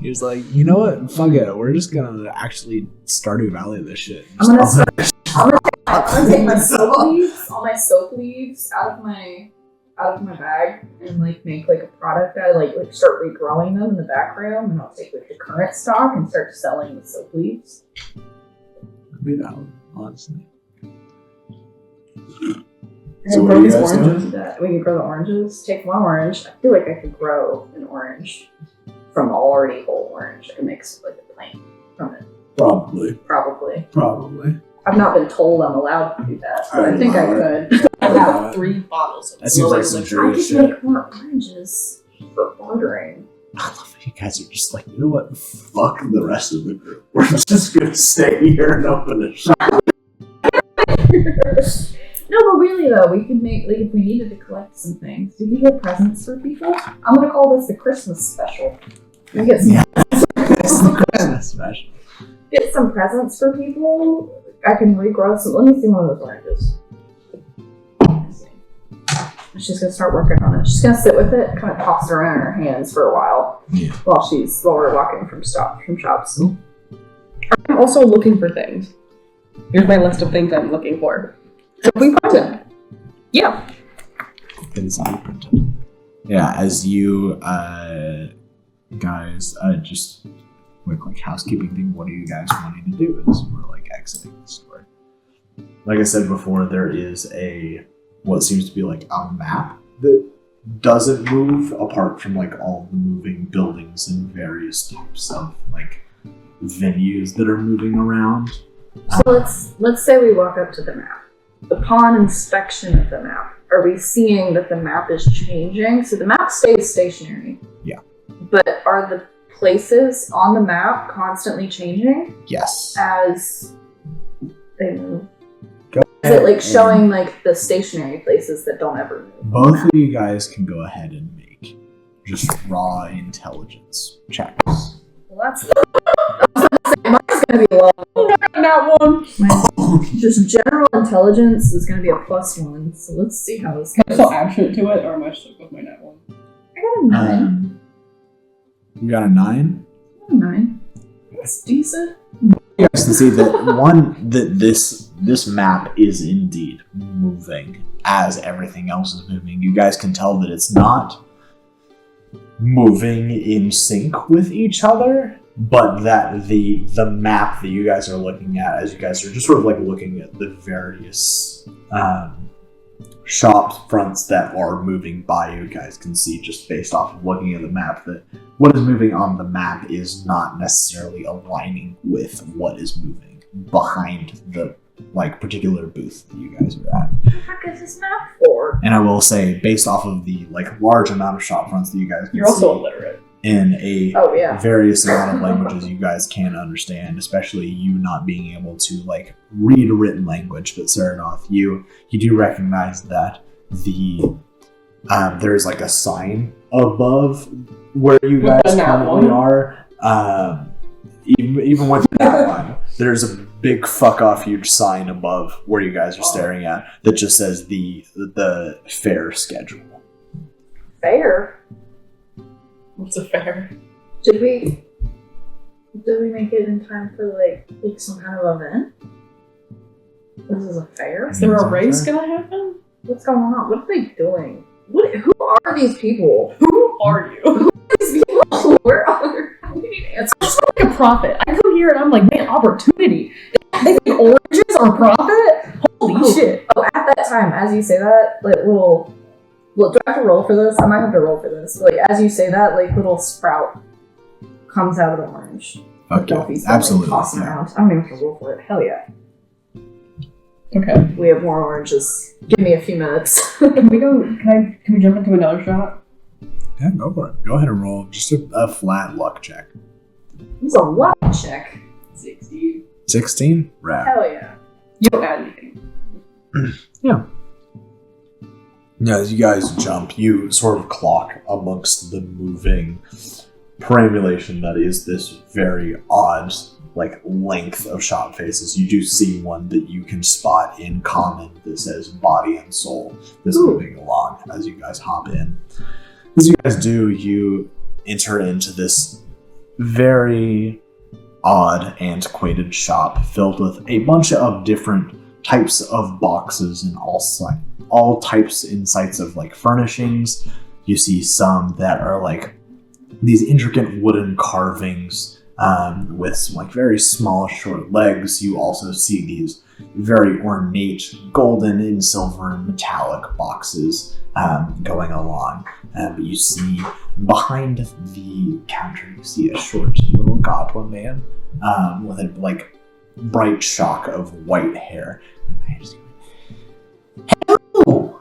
He was like, you know what? Fuck it. We're just gonna actually Stardew Valley this shit.
I'm gonna take my soap leaves, all my soap leaves out of my bag and like make like a product. I like start regrowing them in the back room, and I'll take like the current stock and start selling the soap leaves.
That'd be valid, honestly.
So
what are you guys
oranges? We can grow the oranges. Take one orange. I feel like I could grow an orange from already whole orange. I can make like a plant from it.
Probably.
I've not been told I'm allowed to do that, but I think I could.
I have 3 bottles of
That seems like some
I
Drew
could
shit.
make more oranges for bartering.
I love that you guys are just like, you know what? Fuck the rest of the group. We're just gonna stay here and open a shop.
No, but really though, we could make like if we needed to collect some things. Did we get presents for people? I'm gonna call this the Christmas special. We get some,
It's the Christmas special.
get some presents for people. I can regrow some. Let me see one of those oranges. She's gonna start working on it. She's gonna sit with it, kind of toss it around in her hands for a while.
Yeah.
While we're walking from shops.
I'm also looking for things. Here's my list of things I'm looking for. So if we find it. Yeah.
It is not printed. Yeah, as you guys just quick like housekeeping thing, what are you guys wanting to do as we're like exiting the store? Like I said before, there is what seems to be like a map that doesn't move apart from like all the moving buildings and various types of like venues that are moving around.
So let's say we walk up to the map. Upon inspection of the map, are we seeing that the map is changing? So the map stays stationary.
Yeah.
But are the places on the map constantly changing
Yes.
as they move?
Go
Is it like showing like the stationary places that don't ever move?
Both of you guys can go ahead and make just raw intelligence checks.
Well, that's mine's gonna be low.
That one.
Just general intelligence is gonna be a +1. So let's see how this
Can I
goes.
still add shit to it, or am I stuck with my net one?
I got a 9.
You got a 9?
I got a 9. That's decent.
You guys can see that this map is indeed moving as everything else is moving. You guys can tell that it's not moving in sync with each other, but that the map that you guys are looking at, as you guys are just sort of like looking at the various shop fronts that are moving by, you guys can see just based off of looking at the map that what is moving on the map is not necessarily aligning with what is moving behind the like particular booth that you guys are at.
What the heck is this map for?
And I will say, based off of the like large amount of shop fronts that you guys can
You're also
see,
illiterate.
in a
Oh, yeah.
various amount of languages you guys can't understand, especially you not being able to like read a written language. But Serenoth, you do recognize that there's like a sign above where you guys currently are. Even with that one, there's a big fuck off huge sign above where you guys are staring at that just says the Faire schedule.
Fair?
What's a fair?
Did we make it in time for like some kind of event? This is a fair?
Is there a race gonna happen?
What's going on? What are they doing? Who are these people?
Who are you?
Who are these people? Where are we need answers?
It's like a prophet. I come here and I'm like, man, opportunity. They think oranges are profit? Holy shit.
Oh, at that time, as you say that, like little do I have to roll for this? I might have to roll for this. Like as you say that, like little sprout comes out of the orange.
Okay,
Delphi's
absolutely.
Like, tossing around. I don't even have to roll for it. Hell yeah.
Okay.
We have more oranges. Give me a few minutes.
Can we jump into another shot?
Yeah, go for it. Go ahead and roll just a flat luck check.
It's a luck check.
16? Rad.
Hell yeah.
You don't add anything.
Yeah. Yeah, as you guys jump, you sort of clock amongst the moving perambulation that is this very odd, like, length of shop faces. You do see one that you can spot in common that says body and soul that's moving along as you guys hop in. As you guys do, you enter into this very odd, antiquated shop filled with a bunch of different types of boxes and all types and sites of like furnishings. You see some that are like these intricate wooden carvings with some like very small short legs. You also see these very ornate golden and silver and metallic boxes going along. But you see behind the counter, you see a short little goblin man with a like bright shock of white hair. Hello!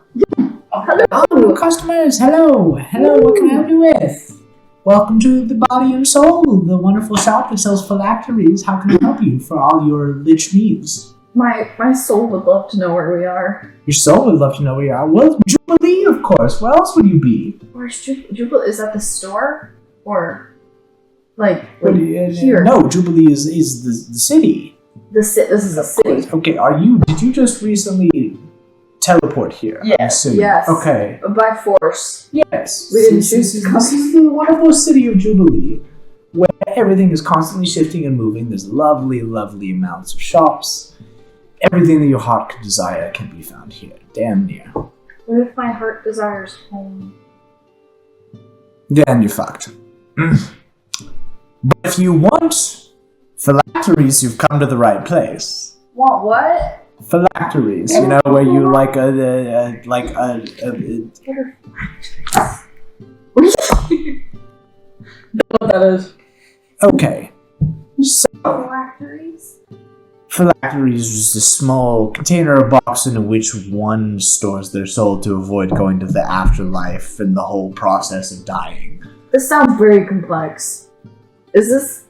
Hello, customers! Hello! What can I help you with? Welcome to the Body and Soul, the wonderful shop that sells phylacteries. How can I help you for all your lich needs?
My soul would love to know where we are.
Your soul would love to know where you are. Well, Jubilee, of course. Where else would you be?
Where's Jubilee? Is that the store? Or, like here?
No, Jubilee is the city.
This is a city.
Okay, did you just recently teleport here?
Yes.
Yes.
Okay.
By force.
Yes.
We didn't choose to come.
This is the wonderful city of Jubilee, where everything is constantly shifting and moving. There's lovely, lovely amounts of shops. Everything that your heart could desire can be found here. Damn near.
What if my heart desires home?
Then you're fucked. But if you want phylacteries, you've come to the right place.
Want what?
Phylacteries, you know, where you like
What are phylacteries?
What that is?
Okay. So,
Phylacteries?
phylacteries is just a small container or box in which one stores their soul to avoid going to the afterlife and the whole process of dying.
This sounds very complex. Is this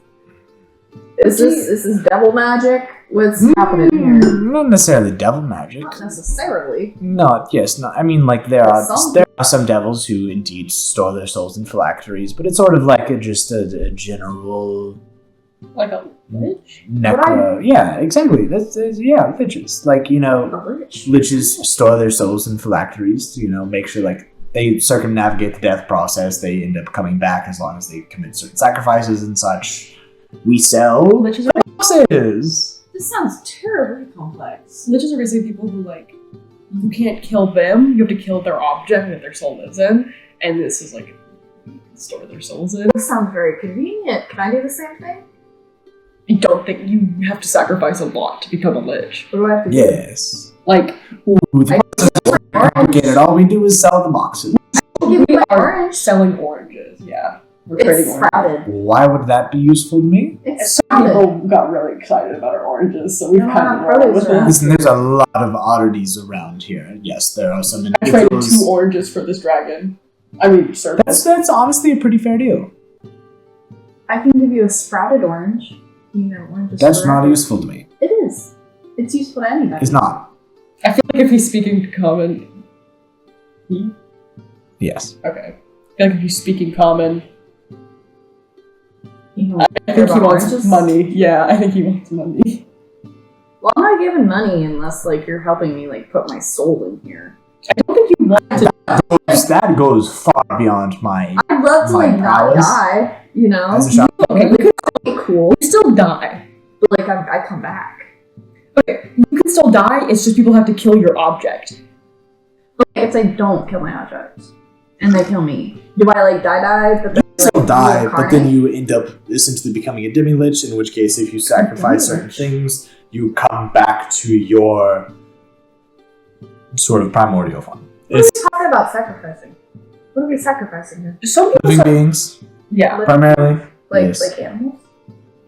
devil magic? What's happening here?
Not necessarily devil magic.
Not necessarily.
I mean, like, there are some devils who indeed store their souls in phylacteries, but it's sort of like just a general...
Like a lich?
Yeah, exactly. That's liches. Like, you know, liches store their souls in phylacteries to, you know, make sure, like, they circumnavigate the death process. They end up coming back as long as they commit certain sacrifices and such. We sell
Liches are
boxes.
This sounds terribly complex.
liches are basically people who, like, you can't kill them, you have to kill their object that their soul lives in, and this is like store their souls in.
This sounds very convenient. Can I do the same thing?
I don't think you have to sacrifice a lot to become a lich.
What do I have to do?
Yes.
Like,
The boxes are complicated. All we do is sell the boxes.
Give me
we
my
are
orange.
selling oranges, yeah. We're trading
It's
oranges.
crowded.
Why would that be useful to me?
It's
Some
crowded.
people got really excited about our oranges, so we've
No,
kind
not
of rolled
produce
with
around.
it.
Listen, there's a lot of oddities around here. Yes, there are some
I traded
individuals.
2 oranges for this dragon. I mean, serpent.
That's honestly a pretty fair deal.
I can give you a sprouted orange. You know, orange is
That's
forever.
not useful to me.
It is. It's useful to anybody.
It's not.
I feel like if he's speaking common...
Yes.
Okay. I feel like if he's speaking common...
You know,
I think he wants
oranges?
money. Yeah, I think he wants money.
Well, I'm not giving money unless, like, you're helping me, like, put my soul in here.
I don't think you want to...
That goes far beyond my.
I'd love to,
My
like, not
prowess?
die, you know?
As a shot.
Okay, we could
Be cool,
still die.
but, like, I come back.
Okay, you can still die, it's just people have to kill your object.
But if they don't kill my objects, and they kill me, do I, like, die, but then,
Still
like,
die, but then
reincarnate?
you end up essentially becoming a demi-lich, in which case, if you sacrifice certain things, you come back to your sort of primordial form.
What are we talking about sacrificing? What are we sacrificing here?
Some people
Living beings,
Yeah.
primarily.
Like,
Yes.
like animals?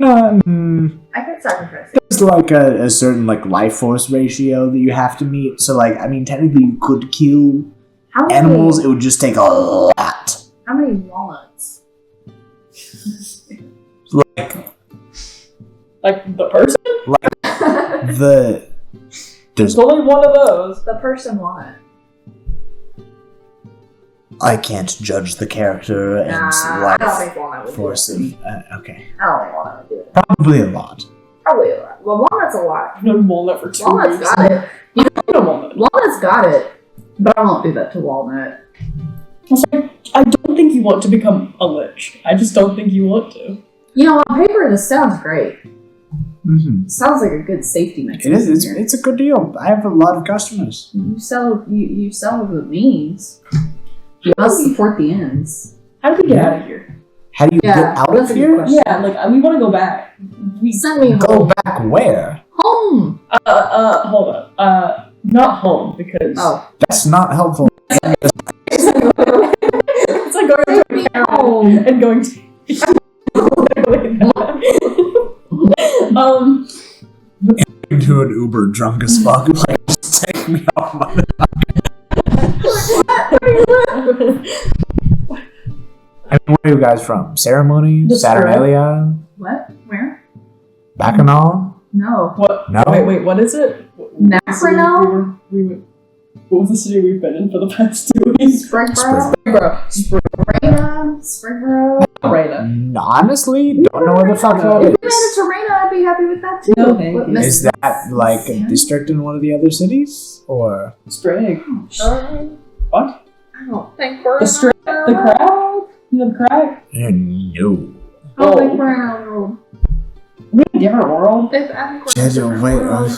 Mm,
I can sacrifice.
there's like a certain like life force ratio that you have to meet. So like, I mean, technically you could kill
How many
animals. It would just take a lot.
How many walnuts?
Like, the person?
The there's
There's only one of those.
The person walnut.
I can't judge the character and
Nah, I don't
life
think walnut would
force
do it.
of. Okay,
I don't think walnut would do it.
probably a lot.
Probably a lot. Well, walnut's a lot.
I've known Walnut for 2
Walnut's
weeks.
got it.
I know Walnut.
Walnut's got it. But I won't do that to walnut.
Also, I don't think you want to become a lich. I just don't think you want to.
You know, on paper, this sounds great.
Mm-hmm.
It sounds like a good safety
It
mechanism.
is.
here.
It's a good deal. I have a lot of customers.
You sell the means. You must support the ends.
How do we get out of here?
How do you
Yeah,
get out
that's
of
a good
here?
question.
Yeah, like, we want to go back.
You sent me
Go
home.
back where?
Home.
Hold on. Not home, because...
Oh.
That's not helpful.
It's like going
Take
to
me
a
home.
and going to...
To an Uber drunk as fuck. Like, just take me off my. I mean, where are you guys from? Ceremony?
The
Saturnalia?
What? Where?
Bacchanal?
No.
What?
No.
Wait, what is it?
Macronal?
What was the city we've been in for the past 2 weeks?
Springboro?
Springboro.
Springboro?
Raina.
Honestly, don't know where the fuck
If
that
we made it
is.
to Raina, I'd be happy with that too.
No, thank
What,
you.
Miss-
Is that like a
Sam?
district in one of the other cities? Or.
Sprig. What?
I don't think we're
The strip? The crab? You know the crab?
No.
I don't think we're in our world.
We in a different world?
I think we're in a different
Wait,
world.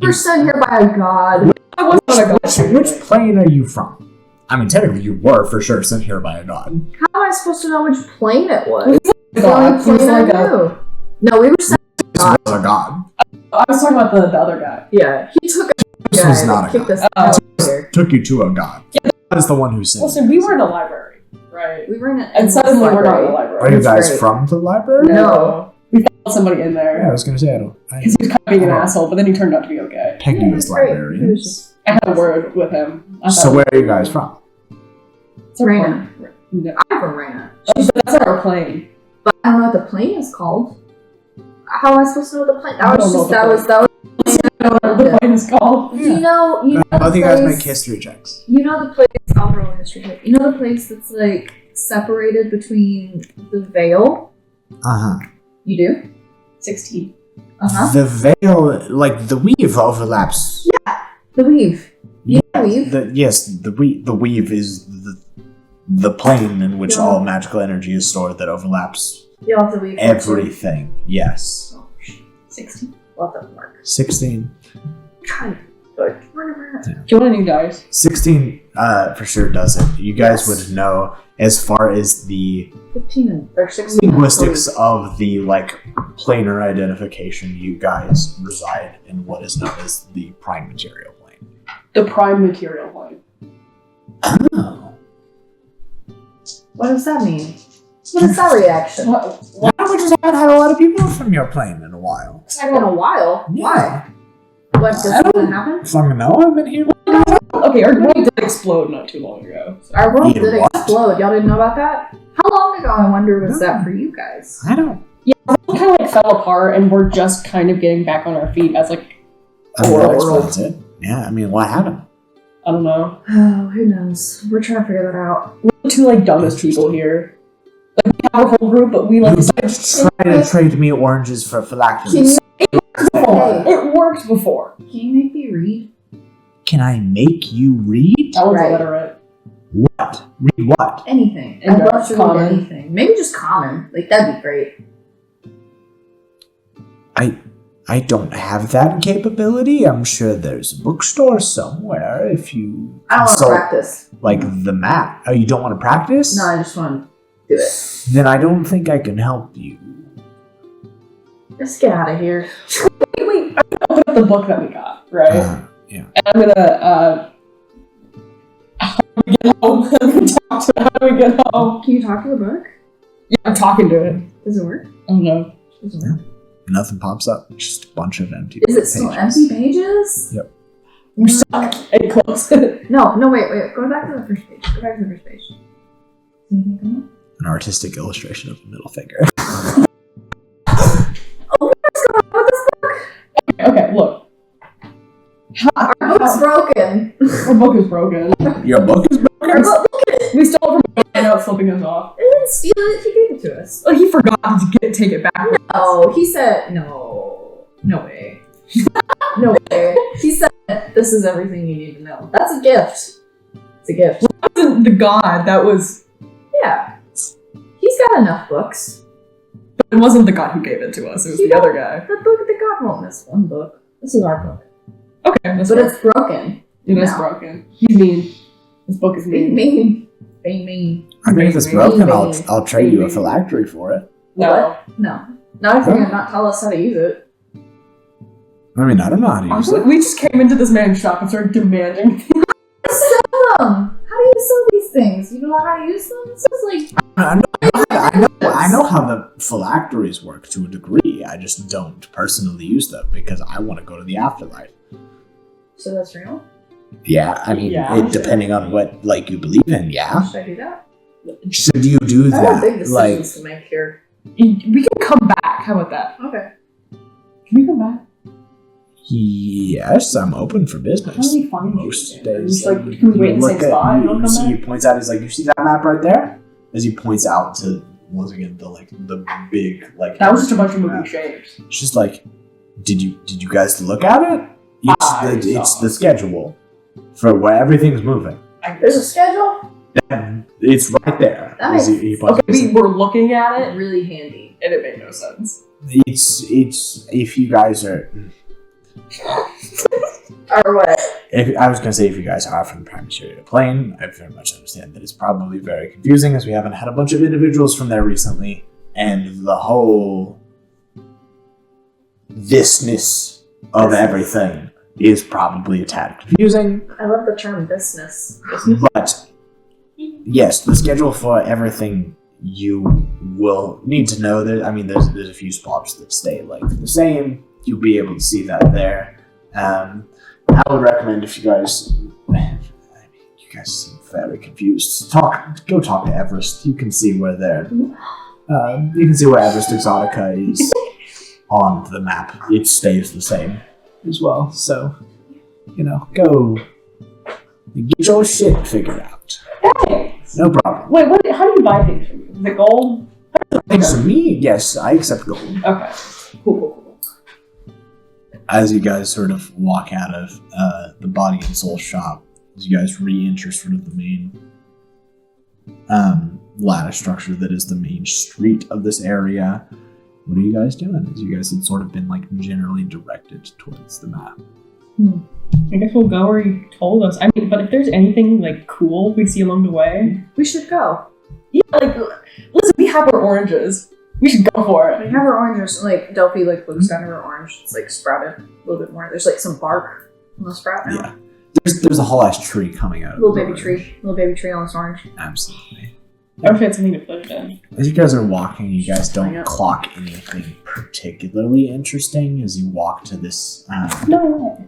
We were sent here by a god.
I wasn't
which plane are you from? I mean, technically, you were for sure sent here by a god.
How am I supposed to know which plane it was?
a
The only
god. He was
plane I
like a...
knew. No, we were sent.
This was a god.
I was talking about the other guy.
Yeah, he took a
This
guy
was not
and
a
kicked
god.
us out of here.
Took you to a god. That is the one who sent.
Listen, we were in a library, right?
We were in an
And suddenly we're not in a
library.
library.
Are you
That's
guys
great.
from the library?
No.
We found somebody in
Yeah, I
there.
was gonna say I don't.
Because he was kind of being an asshole, but then he turned out to be okay.
Peg
Yeah,
you
it
as
was great. He was
librarians.
just
I had a word with him. I
So
thought-
where are you guys from?
It's our
Raina.
plane. No.
I'm from Raina.
But that's not our plane.
But I don't know what the plane is called. How am I supposed to know the plane?
I
That was
don't
just
know the
that was
I don't know what the plane is called.
You know
Both
the
of you guys
place-
make history checks.
You know the place. I'll roll a history check. You know the place that's like separated between the veil.
Uh
You do.
16.
Uh-huh.
The veil, like the weave, overlaps.
The weave. You know the weave?
Yes, the weave is the plane in which
Yeah.
all magical energy is stored that overlaps
You'll have to weave.
everything. Yes.
Oh, shit. 16. We'll have to mark.
16.
God. Good. Whatever.
Do you want any dice?
16 for sure does it. You guys
Yes.
would know as far as the
15 or 16.
linguistics of the like planar identification. You guys reside in what is known as the prime material plane.
The prime material plane.
Oh.
What does that mean? What is that reaction?
Why don't we just haven't had a lot of people from your plane in a while?
In a while.
Yeah.
Why? What does
I
it
don't
happen?
fucking know. I've been here.
Okay, our world did explode not too long ago. So.
Our world
In
did
what?
explode. Y'all didn't know about that? How long ago, I wonder, was that for you guys?
I don't.
Kind of like fell apart, and we're just kind of getting back on our feet as like
I mean,
Or-
that explains it. Yeah, I mean, what happened?
I don't know.
Oh, who knows? We're trying to figure that out.
We're the two like dumbest people here. Like we have a whole group, but we like
You guys try to trade me oranges for phylacteries.
It worked before.
Can you make me read?
Can I make you read?
That one's
Right.
illiterate.
What? Read what?
Anything.
And
I'd love to read
common.
anything. Maybe just common. Like, that'd be great.
I don't have that capability. I'm sure there's a bookstore somewhere if you
I don't want to
consult,
practice.
like the map. Oh, you don't want to practice?
No, I just want to do it.
Then I don't think I can help you.
Let's get out of here.
Wait, I'm gonna open up the book that we got, right?
Yeah.
And I'm gonna how do we get home? I'm gonna talk to it. How do we get home?
Can you talk to the book?
Yeah, I'm talking to it.
Does it work?
I don't know.
Does it work?
Nothing pops up. Just a bunch of empty
Is it still
pages.
empty pages?
Yep.
We're stuck. Hey, close.
No, wait. Go back to the first page. Go back to the first page. Anything come up?
An artistic illustration of the middle finger.
Oh, what's going on with this book?
Okay, look.
Our book's broken.
Our book is broken.
Your book is
Our book, look at it.
We stole it from him and now it's flipping us off.
I didn't steal it. He gave it to us.
Oh, he forgot to take it back.
Oh, he said, no. No way. No way. He said, this is everything you need to know. That's a gift. It's a gift.
That wasn't the god, that was...
Yeah. He's got enough books.
It wasn't the god who gave it to us, it was
He
the other guy.
The book that God won't miss one book. This is our book.
Okay, that's
But it's broken.
it is
No.
broken. He's mean. This book is
Being
mean.
mean.
I mean, if it's
Maybe.
broken, I'll trade you a phylactery for it.
No.
What? No. Not if you're gonna not tell us how to use it.
I mean, I don't know how to use
Honestly,
it.
we just came into this man's shop and started demanding things.
Sell them! How do you sell these things? You know how to use them? This is like...
I know how the phylacteries work to a degree. I just don't personally use them because I want to go to the afterlife.
So that's real?
Yeah, I mean,
Yeah.
depending on what like you believe in, yeah.
Should I do that?
Should you do
I have big
that?
decisions
Like,
to make here.
We can come back. How about that?
Okay.
Can we come back?
yes, I'm open for
How
business.
do we find you?
Most
again?
days,
Just like, can we wait in the same spot and you'll come
he
back?
points out. He's like, you see that map right there? As he points out to once again the big like.
That was just a bunch of
map.
moving shapes.
It's just like, did you guys look at it? It's
saw
the schedule for where everything's moving.
There's a schedule?
It's right there.
That
As
makes-
he points
Okay, we were looking at it
Really handy.
and it made no sense.
it's if you guys are.
Or what?
If I was gonna say if you guys are from the Prime Material Plane, I very much understand that it's probably very confusing as we haven't had a bunch of individuals from there recently, and the whole thisness of everything is probably a tad confusing.
I love the term business.
But yes, the schedule for everything you will need to know. That I mean, there's a few spots that stay like the same. You'll be able to see that there. I would recommend if you guys, you guys seem very confused. Go talk to Everest. You can see where they're. You can see where Everest Exotica is on the map. It stays the same as well. So, go get your shit figured out.
Thanks.
No problem.
Wait, how do you buy things from you? Is it gold?
Thanks to me, yes, I accept gold.
Okay. Cool.
As you guys sort of walk out of the body and soul shop, as you guys re-enter sort of the main ladder structure that is the main street of this area, what are you guys doing? As you guys had sort of been like generally directed towards the map.
I guess we'll go where you told us. I mean, but if there's anything like cool we see along the way,
We should go.
yeah, like listen, we have our oranges. We should go for
We
it.
have our oranges, like, Delphi, like, looks down at her orange. It's, like, sprouted a little bit more. There's, like, some bark on the sprout now.
Yeah. There's a whole ass tree coming out of
Little
the
baby
orange.
tree. Little baby tree on this orange.
Absolutely.
I wish I had something to put it in.
As you guys are walking, you guys don't
Yeah.
clock anything particularly interesting as you walk to this
No way.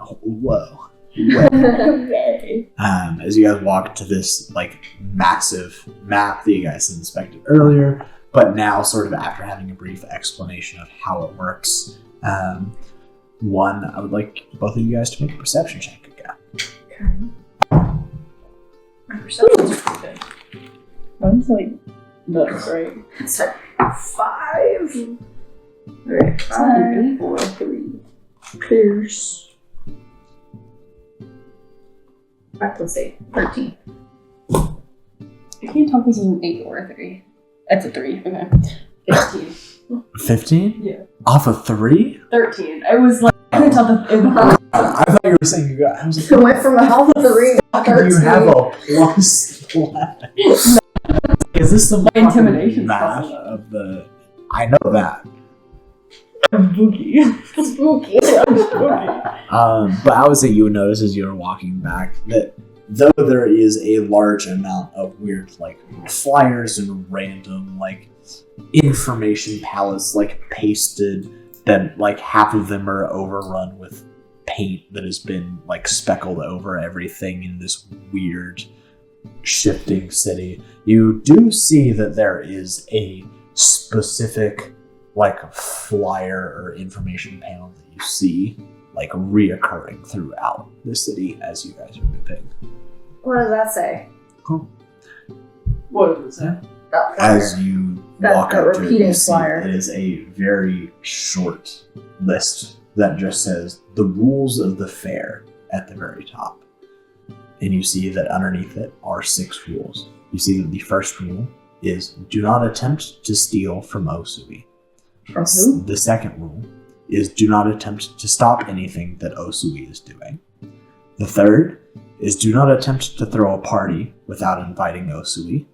oh, whoa. way. As you guys walk to this like massive map that you guys inspected earlier, but now sort of after having a brief explanation of how it works. One, I would like both of you guys to make a perception check again.
Okay. My perception's pretty good.
Mine's like nuts, right?
It's like 5. Alright, 5, 4, 3. Pierce. 5 plus 8. 13.
I can't tell if this is an 8 or a 3. That's a 3. Okay. 15.
15?
Yeah.
Off of 3?
13. I was like, I couldn't tell the.
I thought you were saying you got. I was like,
It went from a health of 3 to
how do you
13.
have a plus 11? Is this the
intimidation
math
stuff.
of the? I know that.
Spooky.
Spooky.
But I would say you would notice as you were walking back that though there is a large amount of weird like flyers and random like information pallets like pasted, that like half of them are overrun with paint that has been like speckled over everything in this weird shifting city. You do see that there is a specific like flyer or information panel that you see like reoccurring throughout the city as you guys are moving.
What does that say?
What does it say?
That flyer.
As you walk
that
up to it,
repeating
you see
flyer.
it is a very short list that just says the rules of the fair at the very top. And you see that underneath it are 6 rules. You see that the first rule is do not attempt to steal from Osui.
From who?
The second rule is do not attempt to stop anything that Osui is doing. The third is do not attempt to throw a party without inviting Osui.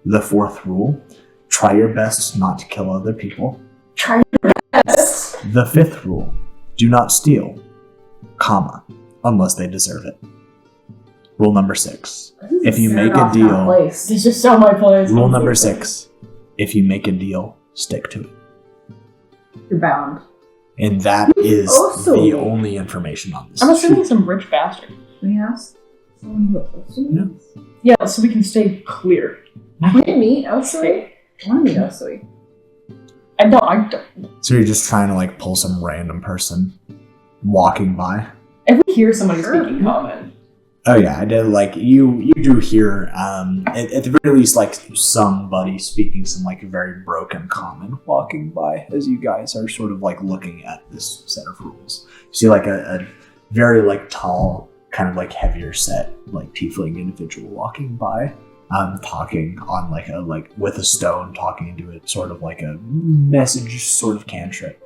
The fourth rule, try your best not to kill other people.
Try your best.
The fifth rule, do not steal, comma, unless they deserve it. Rule number 6, if you make a deal,
This is just so my place.
rule number 6, if you make a deal, stick to it.
You're bound.
And that is
Also-
the only information on this
I'm assuming
sheet.
some rich bastard.
We asked someone who Osui is.
Yeah, so we can stay clear.
We didn't meet Osui. I want to meet Osui.
I don't.
So you're just trying to like pull some random person walking by?
If we hear somebody speaking common,
Oh yeah, I did. Like you do hear at the very least like somebody speaking some like very broken common walking by as you guys are sort of like looking at this set of rules. You see like a very like tall, kind of like heavier set like tiefling individual walking by, talking on like with a stone, talking into it, sort of like a message sort of cantrip.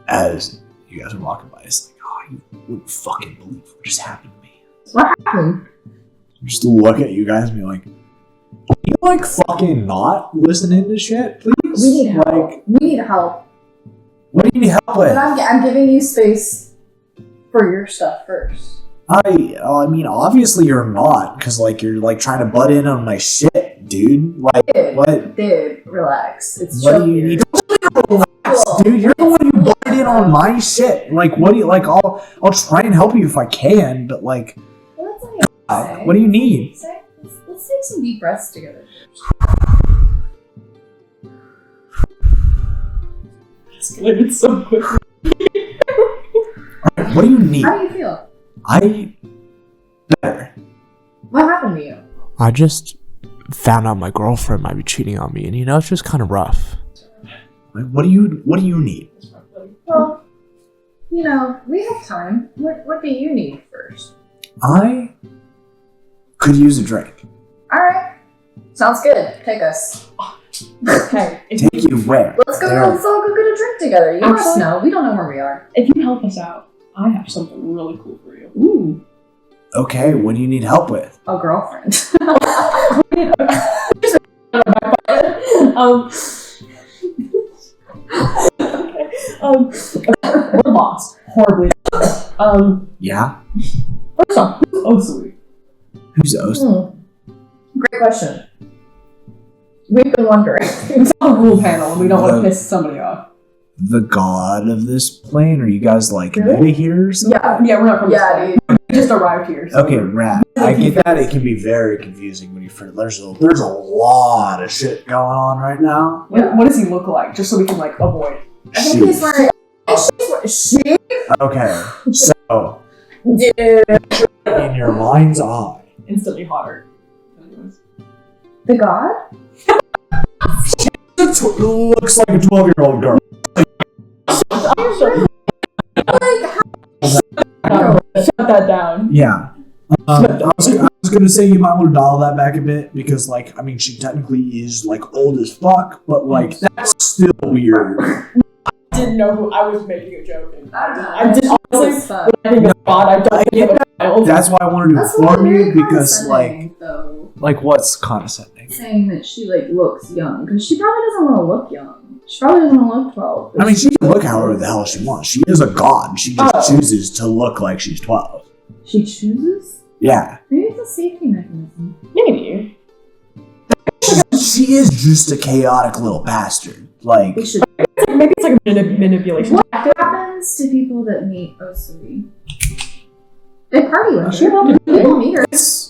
As you guys are walking by, it's like, oh, you wouldn't fucking believe what just happened to me.
What happened?
Just look at you guys and be like, can you like fucking not listening to shit, please?
We need help.
Like,
We need help.
what do you need help with?
But I'm giving you space for your stuff first.
I mean, obviously you're not, because like you're like trying to butt in on my shit, dude. Like, what?
Dude, relax. It's
What
chill
do you
here.
need? Relax, dude. You're the one who butted in on my shit. Like, what do you like? I'll try and help you if I can, but like,
Well, that's not what I'm saying.
what do you need?
Let's take some deep breaths together.
escalated so quickly.
Alright, what do you need?
How do you feel?
Better.
What happened to you?
I just found out my girlfriend might be cheating on me, and it's just kind of rough.
Like, what do you need?
Well, we have time. What do you need first?
I could use a drink.
Alright. Sounds good. Take us.
Okay,
Take you where?
Let's
There-
all go get a drink together. You must
Actually-
know. We don't know where we are.
if you help us out, I have something really cool for you.
Ooh.
Okay, what do you need help with?
A girlfriend.
We're lost. Horribly lost.
Yeah?
First off, who's Osui?
Who's Ost?
Great question. We've been wondering.
It's on a rule panel and we don't want to piss somebody off.
the god of this plane? Are you guys like
Really?
new to here or something?
Yeah, we're not from
Yeah,
this plane. We just arrived here. So.
Okay, rad. I get that it can be very confusing when you first. There's a lot of shit going on right now.
What does he look like? Just so we can like avoid.
I think he's wearing. She?
Okay, so
Dude.
in your mind's eye,
Instantly hotter. Anyways.
The god?
looks like a 12-year-old girl.
Shut that down.
Yeah. I was gonna say you might want to dial that back a bit because, like, I mean, she technically is like old as fuck, but like that's still weird.
I didn't know who I was making a joke. And
I
I did honestly. When I think of God, I don't think of a child.
That's why I wanted to inform you because,
condescending,
like,
though,
what's condescending?
saying that she like looks young because she probably doesn't want to look young. She probably doesn't want to look 12.
I mean, she can look however the hell she wants. She is a god. She just chooses to look like she's 12.
She chooses.
Yeah.
Maybe it's a safety mechanism.
Maybe.
She is just a chaotic little bastard. Like,
We should.
Maybe it's like a manipulation.
What happens to people that meet Osuri? They party with
She
her.
allowed to
People meet her.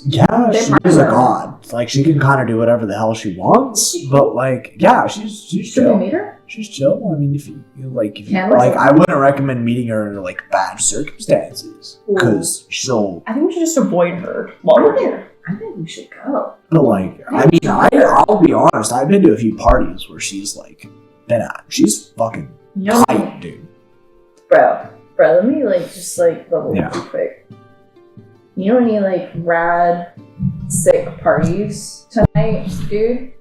yeah,
They
she
party
is a
with her.
god. Like, she can kind of do whatever the hell she wants.
Is she
But, like, yeah, she's
Should we
chill.
meet her?
She's chill. I mean, if you like,
Can we?
I wouldn't recommend meeting her under like bad circumstances because she'll.
I think we should just avoid her while we're here.
I think we should go.
But like, I mean, I'll be honest. I've been to a few parties where she's like been at. She's fucking tight, dude.
Bro, let me like just like level
Yeah.
real quick. You know any like rad, sick parties tonight, dude?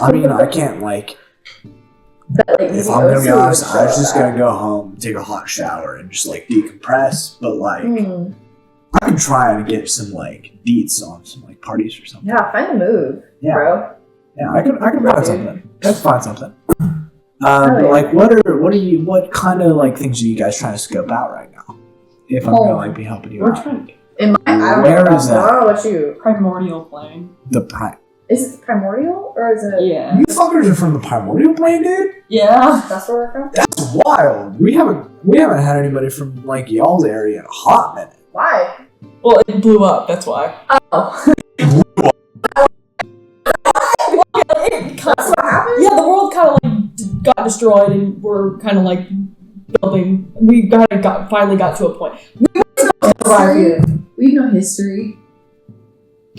I mean, I can't like.
That, like,
If
maybe
I'm gonna be
Osuri
honest,
would
I was
throw
just
that.
gonna go home, take a hot shower, and just like decompress. But like,
Hmm.
I can try to get some like deets on some like parties or something.
Yeah, find a move,
Yeah.
bro.
Yeah, I can find
Dude.
something. Let's find something.
yeah.
Like, what kind of like things are you guys trying to scope out right now? If I'm gonna like be helping you
We're
out,
trying to
In my, I don't
Where
know.
is that?
I don't know what you.
primordial plane.
the prime.
Is it primordial or is it?
Yeah.
You fuckers are from the primordial plane, dude.
Yeah.
That's where we're from.
That's wild. We haven't had anybody from like y'all's area in a hot minute.
Why?
Well, it blew up. That's why.
Oh, that's what happened.
Yeah, the world kind of like got destroyed, and we're kind of like building. We finally got to a point.
History. We know history.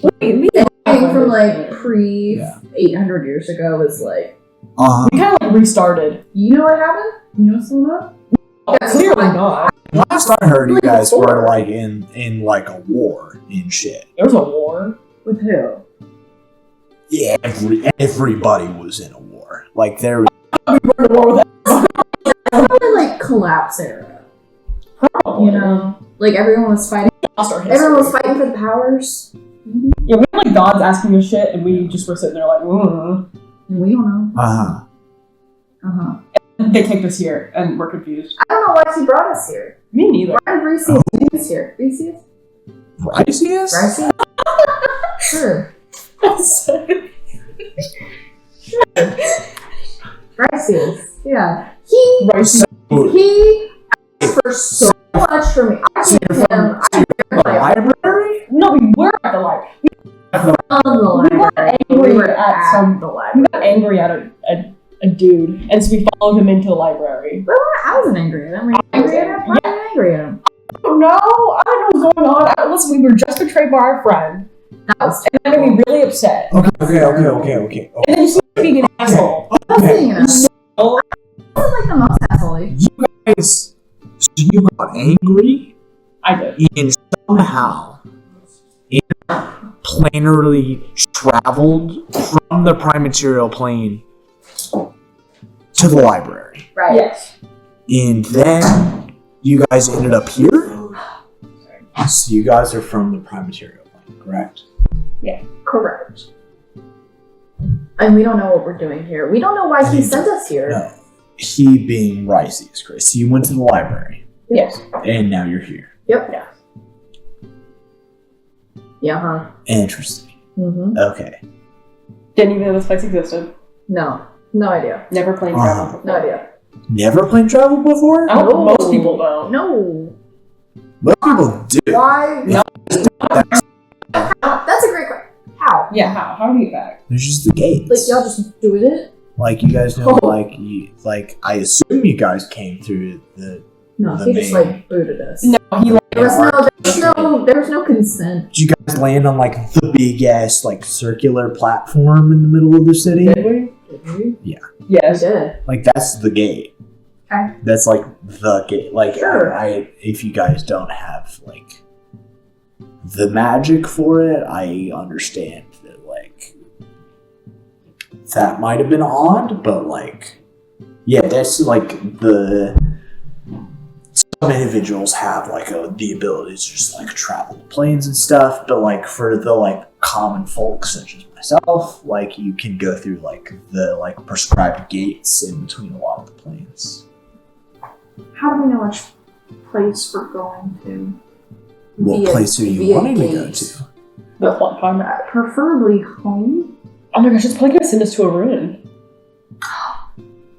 We
Anything from like pre
Yeah.
800 years ago is like.
we kind of like restarted.
You know what happened? You know what's going on?
Clearly not.
Last I heard, you guys were like in like a war and shit.
There was a war.
With who?
Yeah, everybody was in a war. Like there was.
We were in a war with
Probably like collapse era. You know, like everyone was fighting.
lost our history.
Everyone was fighting for the powers. Maybe.
Yeah, we had like gods asking us shit, and we just were sitting there like,
And we don't know.
Uh huh.
They kicked us here, and we're confused.
I don't know why she brought us here.
Me neither.
Why did Reese's take us here? Reese's?
Ricius?
Reese's? Sure. Reese's. Yeah. He asked for so much from me. I
So
gave
you're
him.
from the library?
No, we were at the library.
On the
We were
library.
angry
We were
at some.
the
We
library.
got angry at a dude, and so we followed him into the library.
Well, I wasn't angry at him. Were you angry at him? Why were you angry at him?
Oh no, I don't know what's going on. Listen, we were just betrayed by our friend,
That was
and that made me really upset.
Okay.
And then you see being an asshole.
being an asshole.
So,
I was like the most asshole.
You guys, so you got angry
I did.
and somehow planarly traveled from the prime material plane to the library.
Right.
Yes.
And then you guys ended up here? So you guys are from the prime material plane, correct?
Correct. And we don't know what we're doing here. We don't know why he sent us here.
No. He being Ricius, Chris. So you went to the library,
Yes.
and now you're here.
Yep.
Yeah.
Yeah, huh?
Interesting.
Mm-hmm.
Okay.
Didn't even know this place existed.
No. No idea.
Never plane
Uh-huh.
traveled before.
No idea.
Never plane travel before?
I don't, most people don't.
No.
Most people do.
Why?
No.
That's a great question. How?
Yeah, how do you get back?
There's just the gates.
Like y'all just do it?
Like you guys know,
Oh.
like I assume you guys came through the.
No,
The
he just
main-
like booted us.
No, he like
There was no consent.
Did you guys land on like the big ass like circular platform in the middle of the city?
did we?
Did we?
Yeah.
We
Yes.
did.
Like that's the gate.
Okay.
That's like the gate. Like
Sure.
I if you guys don't have like the magic for it, I understand that like that might have been odd, but like yeah, that's like the some individuals have like the ability to just like travel planes and stuff, but like for the like common folk such as myself, like you can go through like the like prescribed gates in between a lot of the planes.
How do we know which place we're going to?
What
Via-
place are you
via
wanting to go
gates.
to?
The plot time.
Preferably home.
Oh my gosh, it's probably gonna send us to a ruin.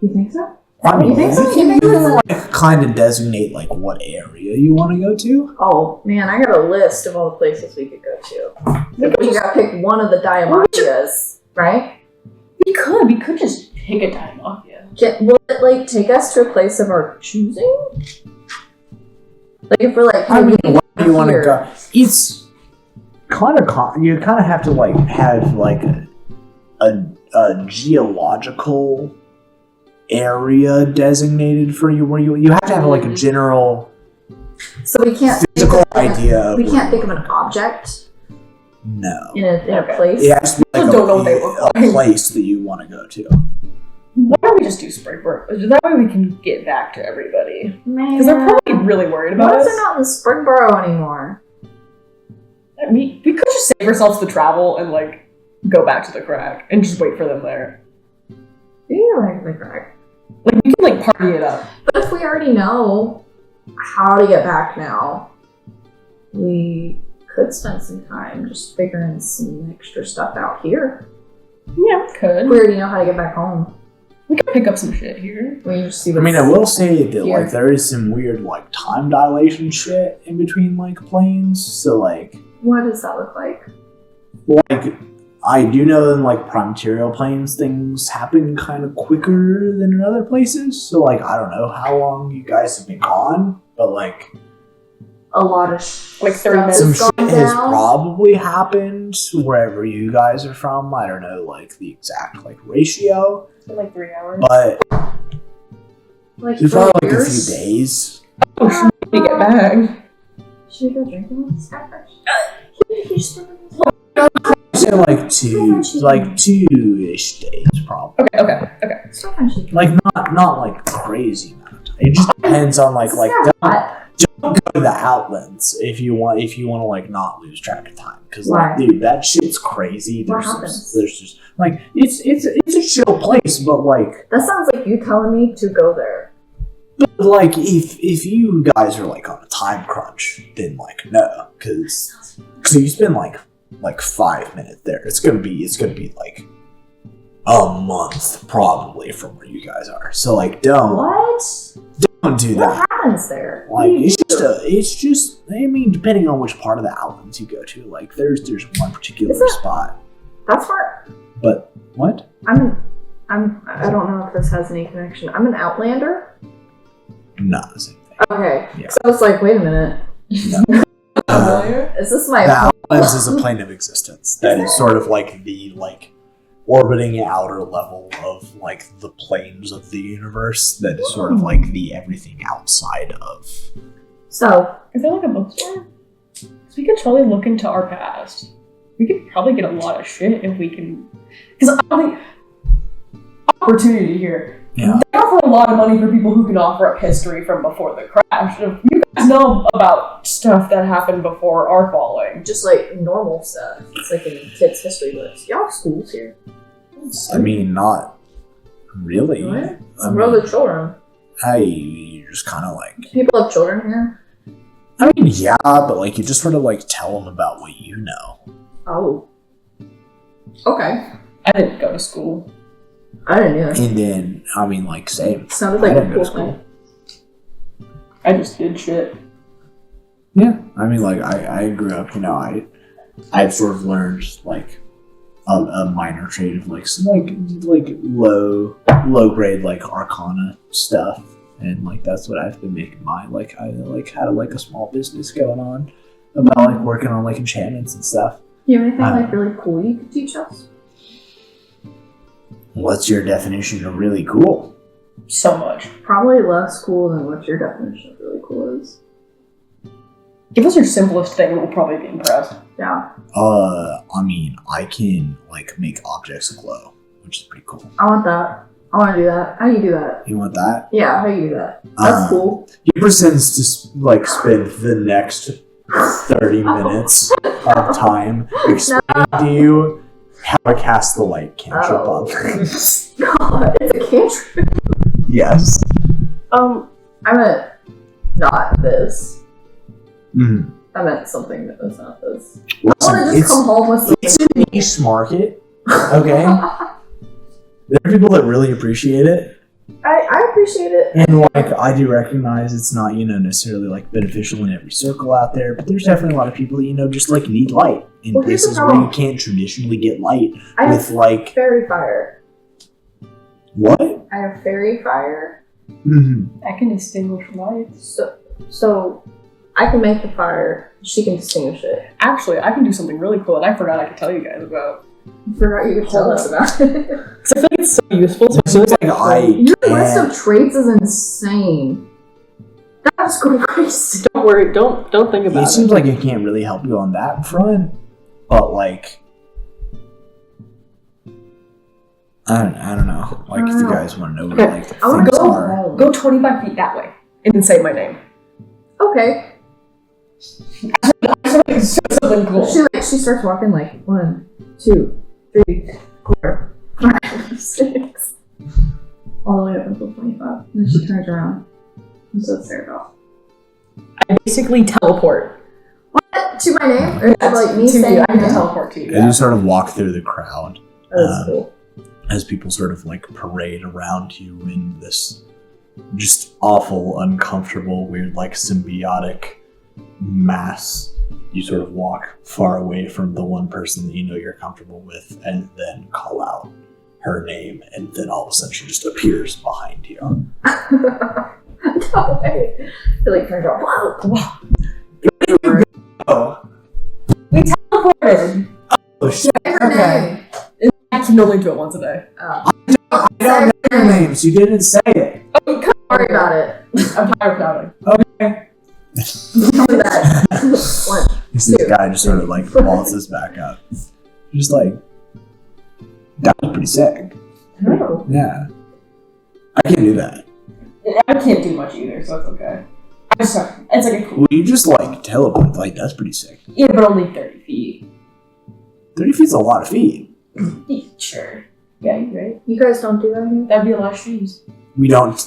You think so?
I mean,
You think so?
you
You
can
think
even
so?
like kind of designate like what area you want to go to.
Oh man, I got a list of all the places we could go to. But you gotta pick one of the Diamantias, right?
We could just pick a time off, yeah.
Will it like take us to a place of our choosing? Like if we're like,
I
hey,
mean,
we
where do you want to
here.
go? It's kind of you kind of have to like have like a geological area designated for you where you have to have like a general
So we can't
physical
think of,
idea of
we can't think of an object
no.
in a
Okay.
place.
It has to be like
Don't know what they look
a
like.
place that you want to go to.
Why don't we just do spring break? That way we can get back to everybody.
Man,
Because they're probably really worried
why
about
is
us.
it not in Springboro anymore?
We could just save ourselves the travel and like go back to the crack and just wait for them there.
Yeah, like the crack.
Like we can like party it up.
But if we already know how to get back now, we could spend some time just figuring some extra stuff out here.
Yeah, we could.
We already know how to get back home.
We could pick up some shit here.
We just see
I mean, I will say that
Here.
like there is some weird like time dilation shit in between like planes. So like
What does that look like?
I do know in like prime-material planes things happen kind of quicker than in other places. So like I don't know how long you guys have been gone, but like
A lot of
Like 30 minutes.
some
stuff
shit
has
has
gone down.
probably happened wherever you guys are from. I don't know like the exact like ratio,
It's been like 3 hours.
but
Like
it's
4
probably like a
years.
few days.
Oh, should we get back?
Should we go drinking with this guy first?
Say like two-ish days probably.
Okay.
Like not like crazy amount of time. It just depends on like don't go to the outlets if you want to like not lose track of time because like
Why?
dude that shit's crazy.
What
There's
happens?
just like it's a chill place, but like
That sounds like you telling me to go there.
if you guys are like on a time crunch, then like no, because so you spend like 5 minutes there. It's gonna be like a month probably from where you guys are. So like don't do
What
that.
happens there?
Like it's just I mean depending on which part of the outlands you go to, like there's one particular
Is it-
spot.
That's where
But what?
I don't know if this has any connection. I'm an Outlander.
Not the same thing.
Okay.
Yeah.
So I was like, wait a minute. Is this my
The outlands is a plane of existence that is sort of like the like orbiting outer level of like the planes of the universe that is sort of like the everything outside of.
So
Is there like a bookstore? Because we could totally look into our past. We could probably get a lot of shit if we can. Because I think opportunity here.
Yeah.
They offer a lot of money for people who can offer up history from before the crash. If you guys know about stuff that happened before our falling.
just like normal stuff. It's like in kids' history books. Y'all have schools here.
I mean, not really.
What?
I
Where are
mean,
the children?
you're just kind of like.
People have children here.
I mean, yeah, but like you just sort of like tell them about what you know.
Oh. Okay.
I didn't go to school.
I didn't know.
And then, I mean, like, same.
Sounded like
I
a
didn't go
cool
to school.
thing.
I just did shit.
Yeah, I mean, like, I grew up, you know, I've sort of learned, like, a minor trade of, like, some, like low grade, like, arcana stuff. And, like, that's what I've been making mine. Like, I, like, had, like, a small business going on about, like, working on, like, enchantments and stuff.
You have anything, like, really cool you could teach us?
What's your definition of really cool?
So much.
Probably less cool than what your definition of really cool is.
Give us your simplest thing and we'll probably be impressed.
Yeah.
I mean, I can, like, make objects glow, which is pretty cool.
I want that. I want to do that. How do you do that?
You want that?
Yeah, how do you do that? That's cool.
He pretends to, like, spend the next 30 minutes of time explaining to you how to cast the light cantrip on things.
God, it's a cantrip.
Yes.
I meant not this.
Mm.
I meant something that was not this.
Listen,
I want to just come home with something.
it's a niche market, okay? There are people that really appreciate it.
I appreciate it.
And, like, I do recognize it's not, you know, necessarily, like, beneficial in every circle out there, but there's definitely a lot of people that, you know, just, like, need light in
Well, here's the
places where
problem.
you can't traditionally get light
I
with,
have
like...
fairy fire.
What?
I have fairy fire.
Mm-hmm.
I can distinguish lights.
So I can make the fire. She can distinguish it.
Actually, I can do something really cool that I forgot I could tell you guys about.
I forgot you could tell us about it.
So I feel like it's so useful. So
Seems like I
Your list
can't...
of traits is insane. That's crazy.
Don't worry. Don't think about
It
it.
seems like it can't really help you on that front, but, like... I don't know. Like, if you guys want to know what,
Okay,
like,
I want
things
to go
are...
home.
Go 25 feet that way and then say my name.
Okay.
Something cool.
She starts walking like 1, 2, 3, 4, 5, 6, all the way up until 25. And then she turns around and says Sarah.
I basically teleport.
What? To my name? Or to, like, me
to
saying
you.
your
I can
name?
teleport to you.
As you sort of walk through the crowd,
That's cool.
as people sort of, like, parade around you in this just awful, uncomfortable, weird, like, symbiotic mass, you sort of walk far away from the one person that you know you're comfortable with and then call out her name, and then all of a sudden she just appears behind you.
No way. It like turns out, whoa.
Oh,
We teleported.
oh shit.
Her name.
I can only do it once a day.
Oh.
I don't know your names, you didn't say it.
Oh, come
Worry about it.
I'm tired of counting.
Okay.
Tell me that. 1.
This guy just sort of, like, waltzes back up. Just like, that was pretty sick.
Oh.
Yeah. I can't do that.
I can't do much either, so it's okay. It's like a cool.
Well, you just, like, teleport. Like, that's pretty sick.
Yeah, but only 30 feet.
30 feet's a lot of feet.
Sure. Yeah, you're right.
You guys don't do that?
That'd be a lot of shoes.
We don't...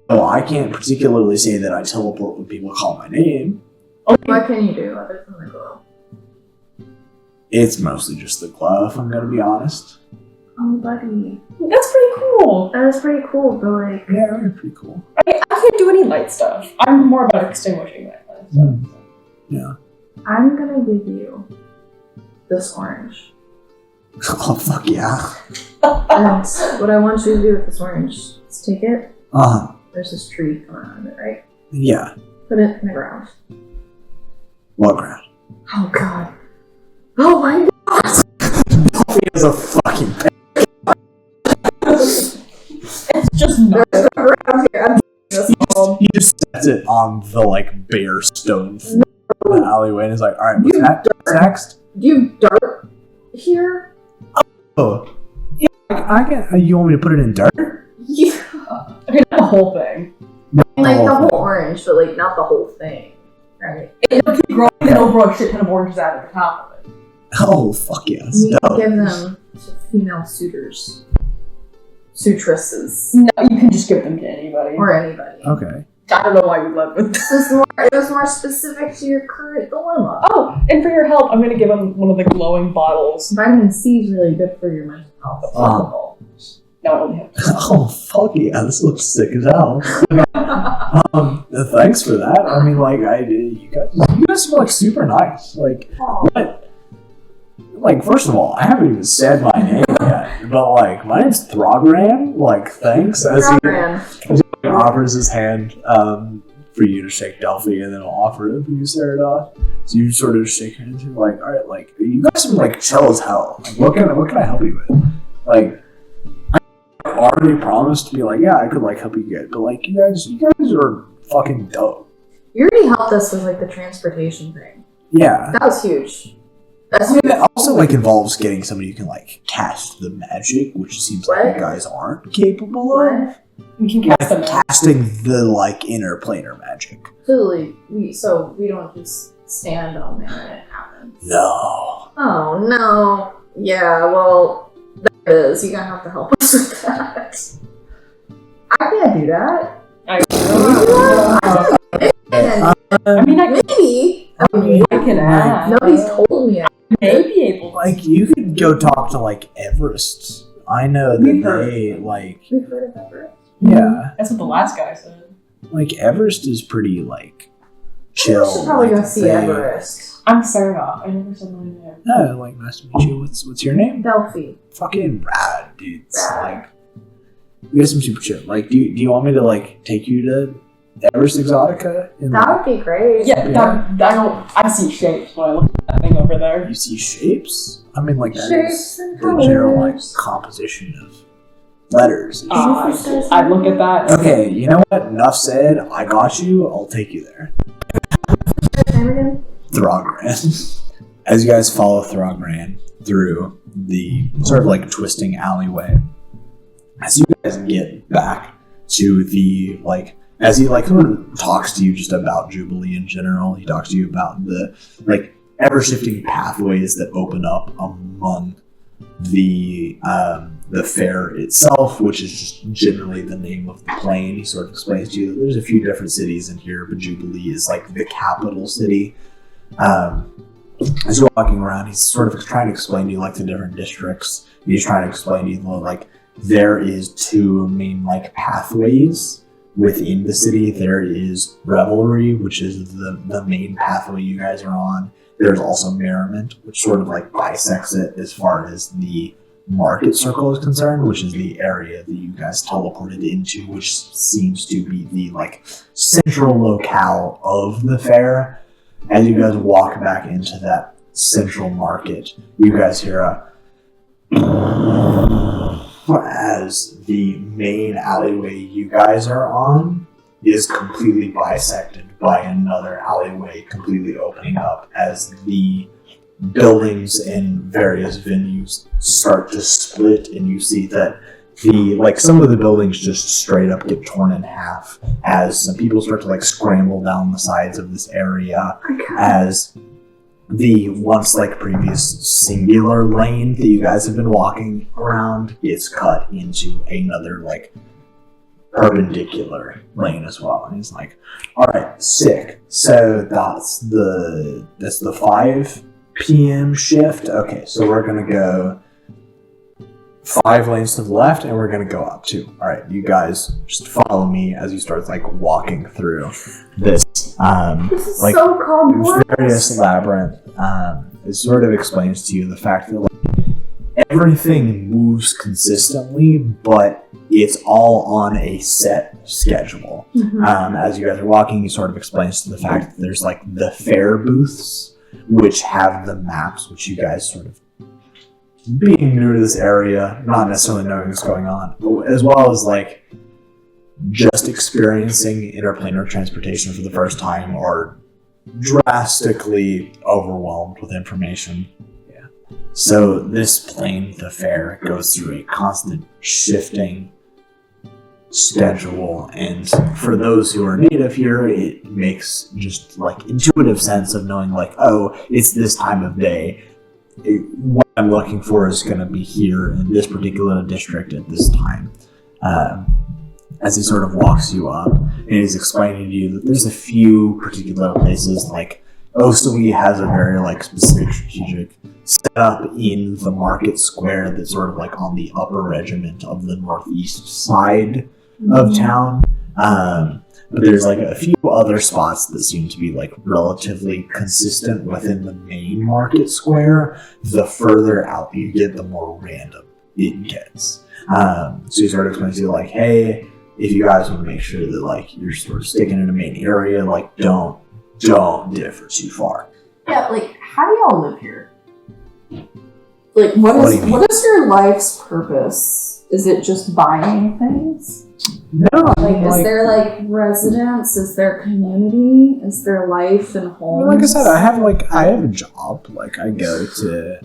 No, I can't particularly say that I teleport when people call my name.
What can you do other than the glow?
It's mostly just the glow, if I'm gonna be honest.
Oh, buddy.
That's pretty cool.
That is pretty cool, but like...
Yeah, they're pretty cool.
I can't do any light stuff. I'm more about extinguishing that light stuff.
Yeah.
I'm gonna give you this orange.
Oh, fuck yeah.
And what I want you to do with this orange is take it.
Uh-huh.
There's this tree coming out of it, right?
Yeah.
Put it in the ground.
What ground?
Oh, God. Oh, my God.
He has a fucking...
It's just not.
There's no ground here. I'm this home.
He just sets it on the, like, bare stone floor in the alleyway and is like, alright, what's next?
Do you dirt here?
Oh. Yeah, I can... You want me to put it in dirt?
Yeah.
Okay, not the whole thing.
Like the whole orange, but like not the whole thing. Right?
It'll keep growing and it'll grow a shit ton of oranges out of the top of it.
Oh, fuck yeah.
You
Dope.
can give them to female suitors. Suitresses.
No, you can just give them to anybody.
Or anybody.
Okay.
I don't know why you led with this.
It was more specific to your current dilemma.
Oh, and for your help, I'm going to give him one of the glowing bottles.
Vitamin C is really good for your mental health.
No, only have two.
Oh, fuck yeah, this looks sick as hell. Thanks for that. I mean, like, you guys are, like, super nice. Like, what? Like, first of all, I haven't even said my name yet, but, like, my name's Throgran. Like, thanks. As he offers his hand for you to shake Delphi, and then I'll offer it for you, Saradoth. So you sort of shake hands, and you're like, all right, like, you guys are, like, chill as hell. Like, what can I help you with? Like, I already promised to be like, yeah, I could, like, help you get, but, like, you guys are fucking dope.
You already helped us with like the transportation thing.
Yeah.
That was huge.
It also, like, involves getting somebody who can, like, cast the magic, which seems like you guys aren't capable of.
We can cast them.
Casting the, like, interplanar magic.
Clearly, we don't just stand on there and it happens.
No.
Oh no. Yeah, well, there it is. You're gonna have to help us with that. I can't do that. Maybe.
I can ask.
Nobody's told me.
May be able.
Like, you could go talk to, like, Everest. I know that
We've heard.
We've heard of Everest.
Yeah.
That's what the last guy said.
Like, Everest is pretty, like,
We
chill.
should probably
like,
go see Everest.
I'm Saradoth. I never said my name.
No, like, nice to meet you. What's your name?
Delphi.
Fucking rad, dudes. Like, you guys seem super chill. Like, do you want me to, like, take you to Everest Exotica?
That would be great.
Yeah. I see shapes when I look at that thing over there.
You see shapes? I mean, like, that
Shapes
is
and
the general, like,
colors.
composition of letters.
I look at that.
Okay, you know what? Enough said. I got you. I'll take you there. Throgran. As you guys follow Throgran through the sort of, like, twisting alleyway, as you guys get back to the, like, as he, like, sort of talks to you just about Jubilee in general, he talks to you about the, like, ever-shifting pathways that open up among the Faire itself, which is just generally the name of the plane. He sort of explains to you that there's a few different cities in here, but Jubilee is, like, the capital city. As you're walking around, he's sort of trying to explain to you, like, the different districts. He's trying to explain to you, like, there is two main, like, pathways within the city. There is Revelry, which is the main pathway you guys are on. There's also Merriment, which sort of, like, bisects it as far as the market circle is concerned, which is the area that you guys teleported into, which seems to be the, like, central locale of the Faire. As you guys walk back into that central market, you guys hear as the main alleyway you guys are on is completely bisected by another alleyway completely opening up as the buildings in various venues start to split, and you see that some of the buildings just straight up get torn in half as some people start to, like, scramble down the sides of this area as the once, like, previous singular lane that you guys have been walking around gets cut into another, like, perpendicular lane as well. And he's like, alright, sick. So that's the 5 p.m. shift. Okay, so we're gonna go 5 lanes to the left, and we're gonna go up 2. All right, you guys just follow me as you start, like, walking through this,
This is
like,
so complex.
various labyrinth. It sort of explains to you the fact that, like, everything moves consistently, but it's all on a set schedule. As you guys are walking, he sort of explains to the fact that there's, like, the Faire booths, which have the maps, which you guys sort of, being new to this area, not necessarily knowing what's going on, as well as, like, just experiencing interplanar transportation for the first time, are drastically overwhelmed with information. Yeah. So this plane, the Faire, goes through a constant shifting schedule, and for those who are native here, it makes just, like, intuitive sense of knowing, like, oh, it's this time of day. What I'm looking for is going to be here in this particular district at this time. As he sort of walks you up, and he's explaining to you that there's a few particular places, like, Osterley has a very, like, specific strategic set up in the market square that's sort of like on the upper regiment of the northeast side of town. But there's like a few other spots that seem to be like relatively consistent within the main market square. The further out you get, the more random it gets. So you sort of explain to you like, hey, if you guys want to make sure that like you're sort of sticking in a main area, like don't differ too far.
Yeah, like how do y'all live here? Like what is your life's purpose? Is it just buying things?
No,
Like, is there like residence? Is there community? Is there life and homes?
like I said, I have a job. Like I go to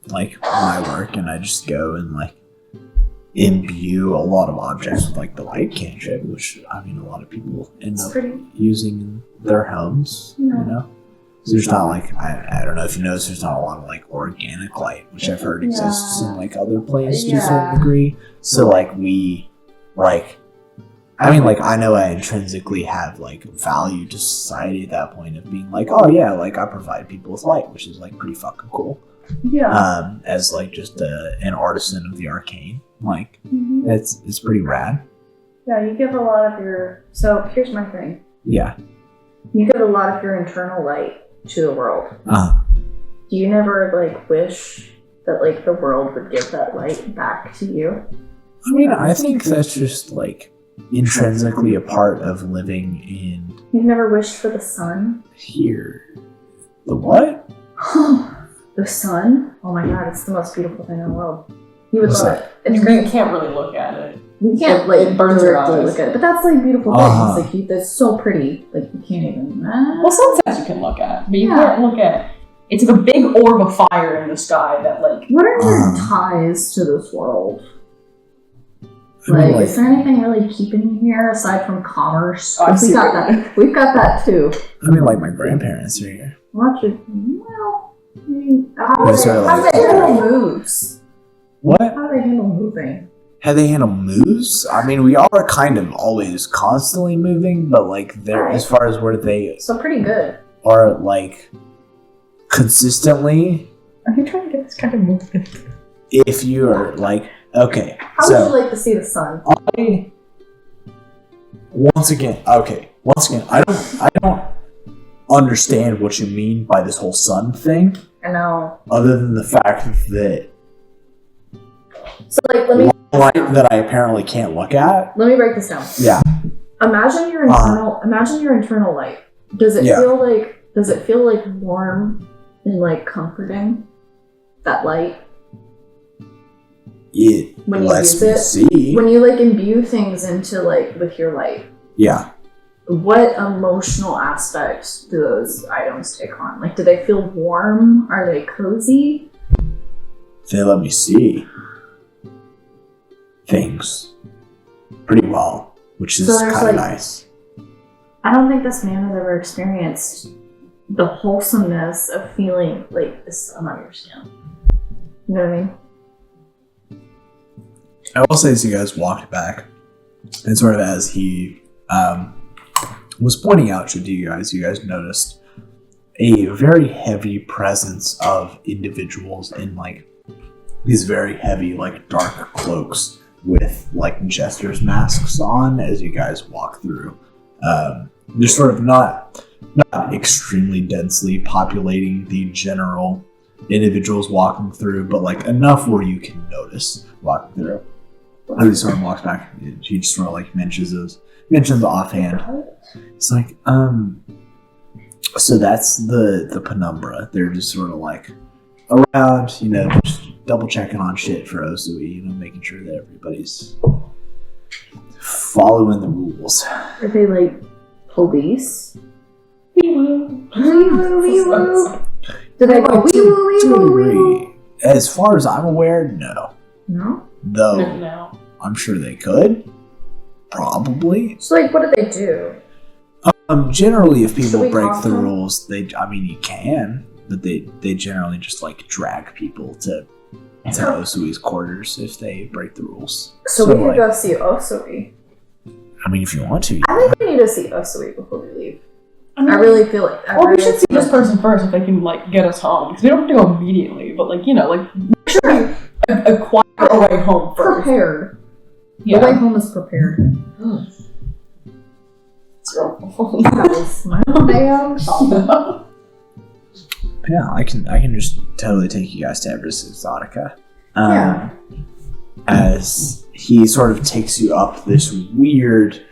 like my work, and I just go and like imbue a lot of objects with like the light cantrip, which I mean a lot of people end up using in their homes. You know, so there's not like I don't know if you notice, there's not a lot of like organic light, which I've heard exists in like other planes to a certain degree. So like I know I intrinsically have like value to society at that point of being like, oh yeah, like I provide people with light, which is like pretty fucking cool.
Yeah.
As like just an artisan of the arcane, like it's pretty rad.
Yeah, you give a lot of your. So here's my thing.
Yeah.
You give a lot of your internal light to the world. Do you never like wish that like the world would give that light back to you?
I mean, I think that's just like intrinsically a part of living in.
You've never wished for the sun?
Here. The what?
The sun? Oh my god, it's the most beautiful thing in the world. You would
What's
love
that?
it. It's
You
great.
can't really look at it.
You can't
It
like
burns your
directly
eyes.
look at it, but that's like beautiful things. Like that's so pretty. Like you can't even.
Well, sunsets you can look at, but you
Yeah.
can't look at. It's like a big orb of fire in the sky that like.
What are your ties to this world?
I mean,
Like, is there anything really keeping you here aside from commerce?
Oh, I
'Cause we
see
got
what
that. We've got that too.
I mean, like my grandparents are here.
Watch it. Well, I mean, how
Yeah,
do
sorry,
they
like-
handle moves?
What?
How do they handle moving?
How they handle moves? I mean, we are kind of always constantly moving, but like they're as far as where they
So pretty good.
are like consistently.
Are you trying to get this kind of movement?
If you are like okay,
How
so
would you like to see the sun?
once again, I don't understand what you mean by this whole sun thing,
I know.
other than the fact that
So like, let me
light that I apparently can't look at.
break this down.
Yeah.
Imagine your internal. Imagine your internal light. Does it
Yeah.
feel like? Does it feel like warm and like comforting? That light.
It
When you
lets
use
me
it?
see.
When you like imbue things into like with your light,
Yeah.
what emotional aspects do those items take on? Like, do they feel warm? Are they cozy?
They let me see things pretty well, which is
So there's,
kind of
like-
nice.
I don't think this man has ever experienced the wholesomeness of feeling like the sun on your skin. You know what I mean?
I will say, as you guys walked back, and sort of as he was pointing out to you guys noticed a very heavy presence of individuals in like these very heavy, like dark cloaks with like jester's masks on as you guys walk through. They're sort of not extremely densely populating the general individuals walking through, but like enough where you can notice walking through. As he sort of walks back, he just sort of like mentions offhand. It's like, so that's the penumbra. They're just sort of like around, you know, just double checking on shit for Osui, you know, making sure that everybody's following the rules.
Are they like police? Wee woo, wee woo. Do they go wee woo, wee woo, wee woo?
As far as I'm aware, no.
No.
Though
No.
I'm sure they could. Probably.
So like, what do they do?
Generally, if
Should
people
we
break
honk
the
them?
rules, you can, but they generally just like drag people to Osui's quarters if they break the rules.
So we could
like,
go see Osui.
I mean, if you want to.
I think we need to see Osui before we leave.
I
I really feel like.
Well, we should see this person first if they can like get us home, because we don't have to go immediately. But like make sure we acquire our way home first.
Prepared.
Yeah.
The way home is prepared. That was my damn.
Yeah, I can just totally take you guys to Everest Exotica.
Yeah.
As he sort of takes you up this weird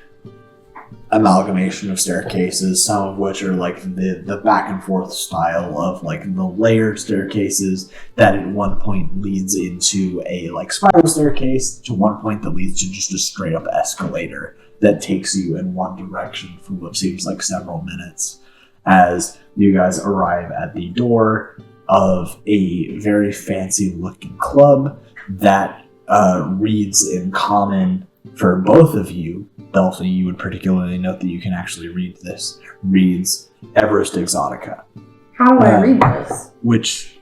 amalgamation of staircases, some of which are like the back and forth style of like the layered staircases that at one point leads into a like spiral staircase, to one point that leads to just a straight up escalator that takes you in one direction for what seems like several minutes, as you guys arrive at the door of a very fancy looking club that reads in common for both of you. Delphi, you would particularly note that you can actually read this. Reads Everest Exotica.
How do I read this?
Which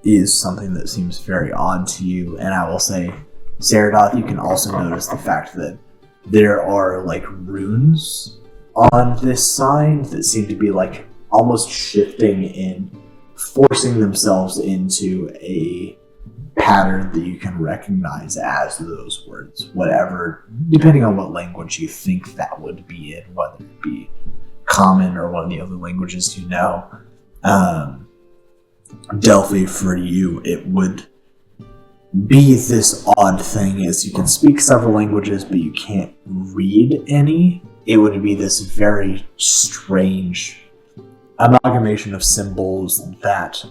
is something that seems very odd to you. And I will say, Saradoth, you can also notice the fact that there are like runes on this sign that seem to be like almost shifting in, forcing themselves into a pattern that you can recognize as those words, whatever, depending on what language you think that would be in, whether it be common or one of the other languages you know. Delphi, for you, it would be this odd thing as you can speak several languages, but you can't read any. It would be this very strange amalgamation of symbols that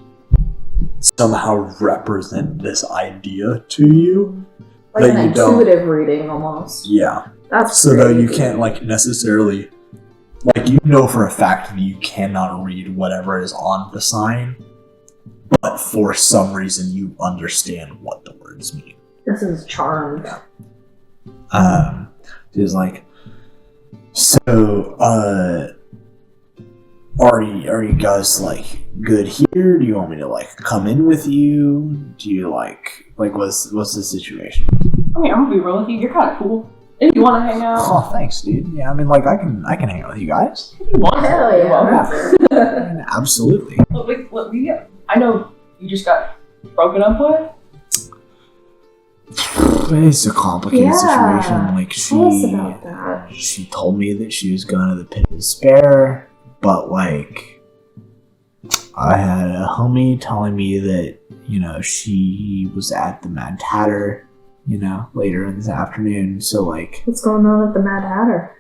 somehow represent this idea to you.
Like an intuitive reading almost.
Yeah.
That's
so though you can't like necessarily, like, you know for a fact that you cannot read whatever is on the sign, but for some reason you understand what the words mean.
This is charmed.
He's like, so, are you guys like good here? Do you want me to like come in with you? Do you like what's the situation?
I mean, I'm gonna be real with you. You're kind of cool. If you want to hang out.
Oh, thanks, dude. Yeah, I mean, like I can hang out with you guys.
If you want to.
Hell yeah.
I mean, absolutely.
I know you just got broken up with.
It's a complicated situation. Like
Tell us about that.
she told me that she was going to the pit of despair, but like I had a homie telling me that, you know, she was at the Mad Hatter, you know, later in this afternoon. So like,
what's going on at the Mad Hatter?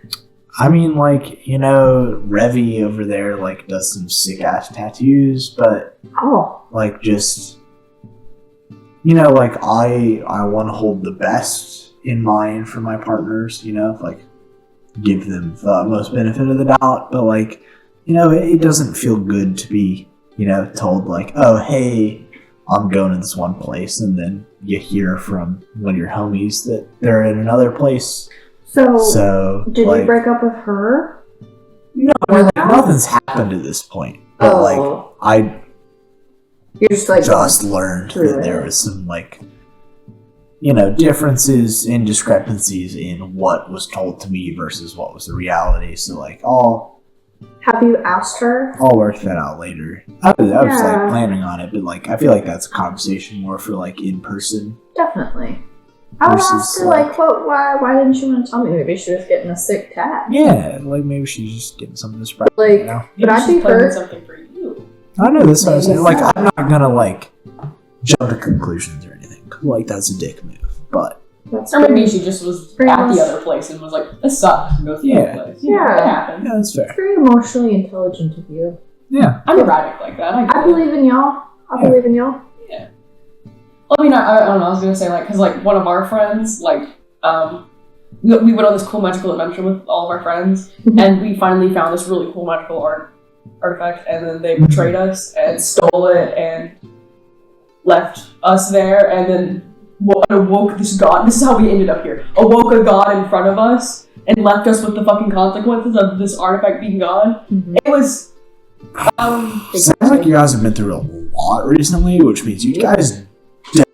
I mean, like, you know, Revy over there like does some sick ass tattoos, but like just, you know, like I want to hold the best in mind for my partners, you know, like give them the most benefit of the doubt, but like, you know, it doesn't feel good to be, you know, told like, oh, hey, I'm going to this one place, and then you hear from one of your homies that they're in another place. So
did
like,
you break up with her?
No, like, nothing's happened at this point. But like, I
you just
learned that there was some like, you know, differences and discrepancies in what was told to me versus what was the reality. So like,
have you asked her?
I'll work that out later. I was like planning on it, but like I feel like that's a conversation more for like in person.
Definitely. I would ask her like, why didn't she want to tell me? Maybe she was getting a sick tat.
Yeah, like maybe she's just getting something to spread.
Like,
you know?
but I'd be hurt.
Something for you.
I know this. What I'm saying. Like, I'm not gonna like jump to conclusions or anything. Like that's a dick move, but.
Or maybe she just was at the other place and was like, this sucks, and go to the other place.
Yeah.
It happened.
Yeah, that's fair.
It's very emotionally intelligent of you.
Yeah.
I'm erratic like that.
I believe in y'all. I believe in y'all.
Yeah. Well, I mean, I don't know, I was gonna say, like, because, like, one of our friends, like, we went on this cool magical adventure with all of our friends, and we finally found this really cool magical artifact, and then they betrayed us and stole it and left us there, and then awoke this god. This is how we ended up here. Awoke a god in front of us and left us with the fucking consequences of this artifact being gone. Mm-hmm. It was.
Sounds like you guys have been through a lot recently, which means you guys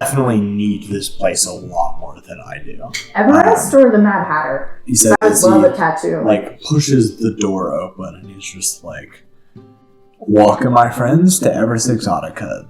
definitely need this place a lot more than I do.
Everest or the Mad Hatter?
He says
I love a tattoo.
like pushes the door open and he's just like, "Welcome, my friends, to Everest Exotica,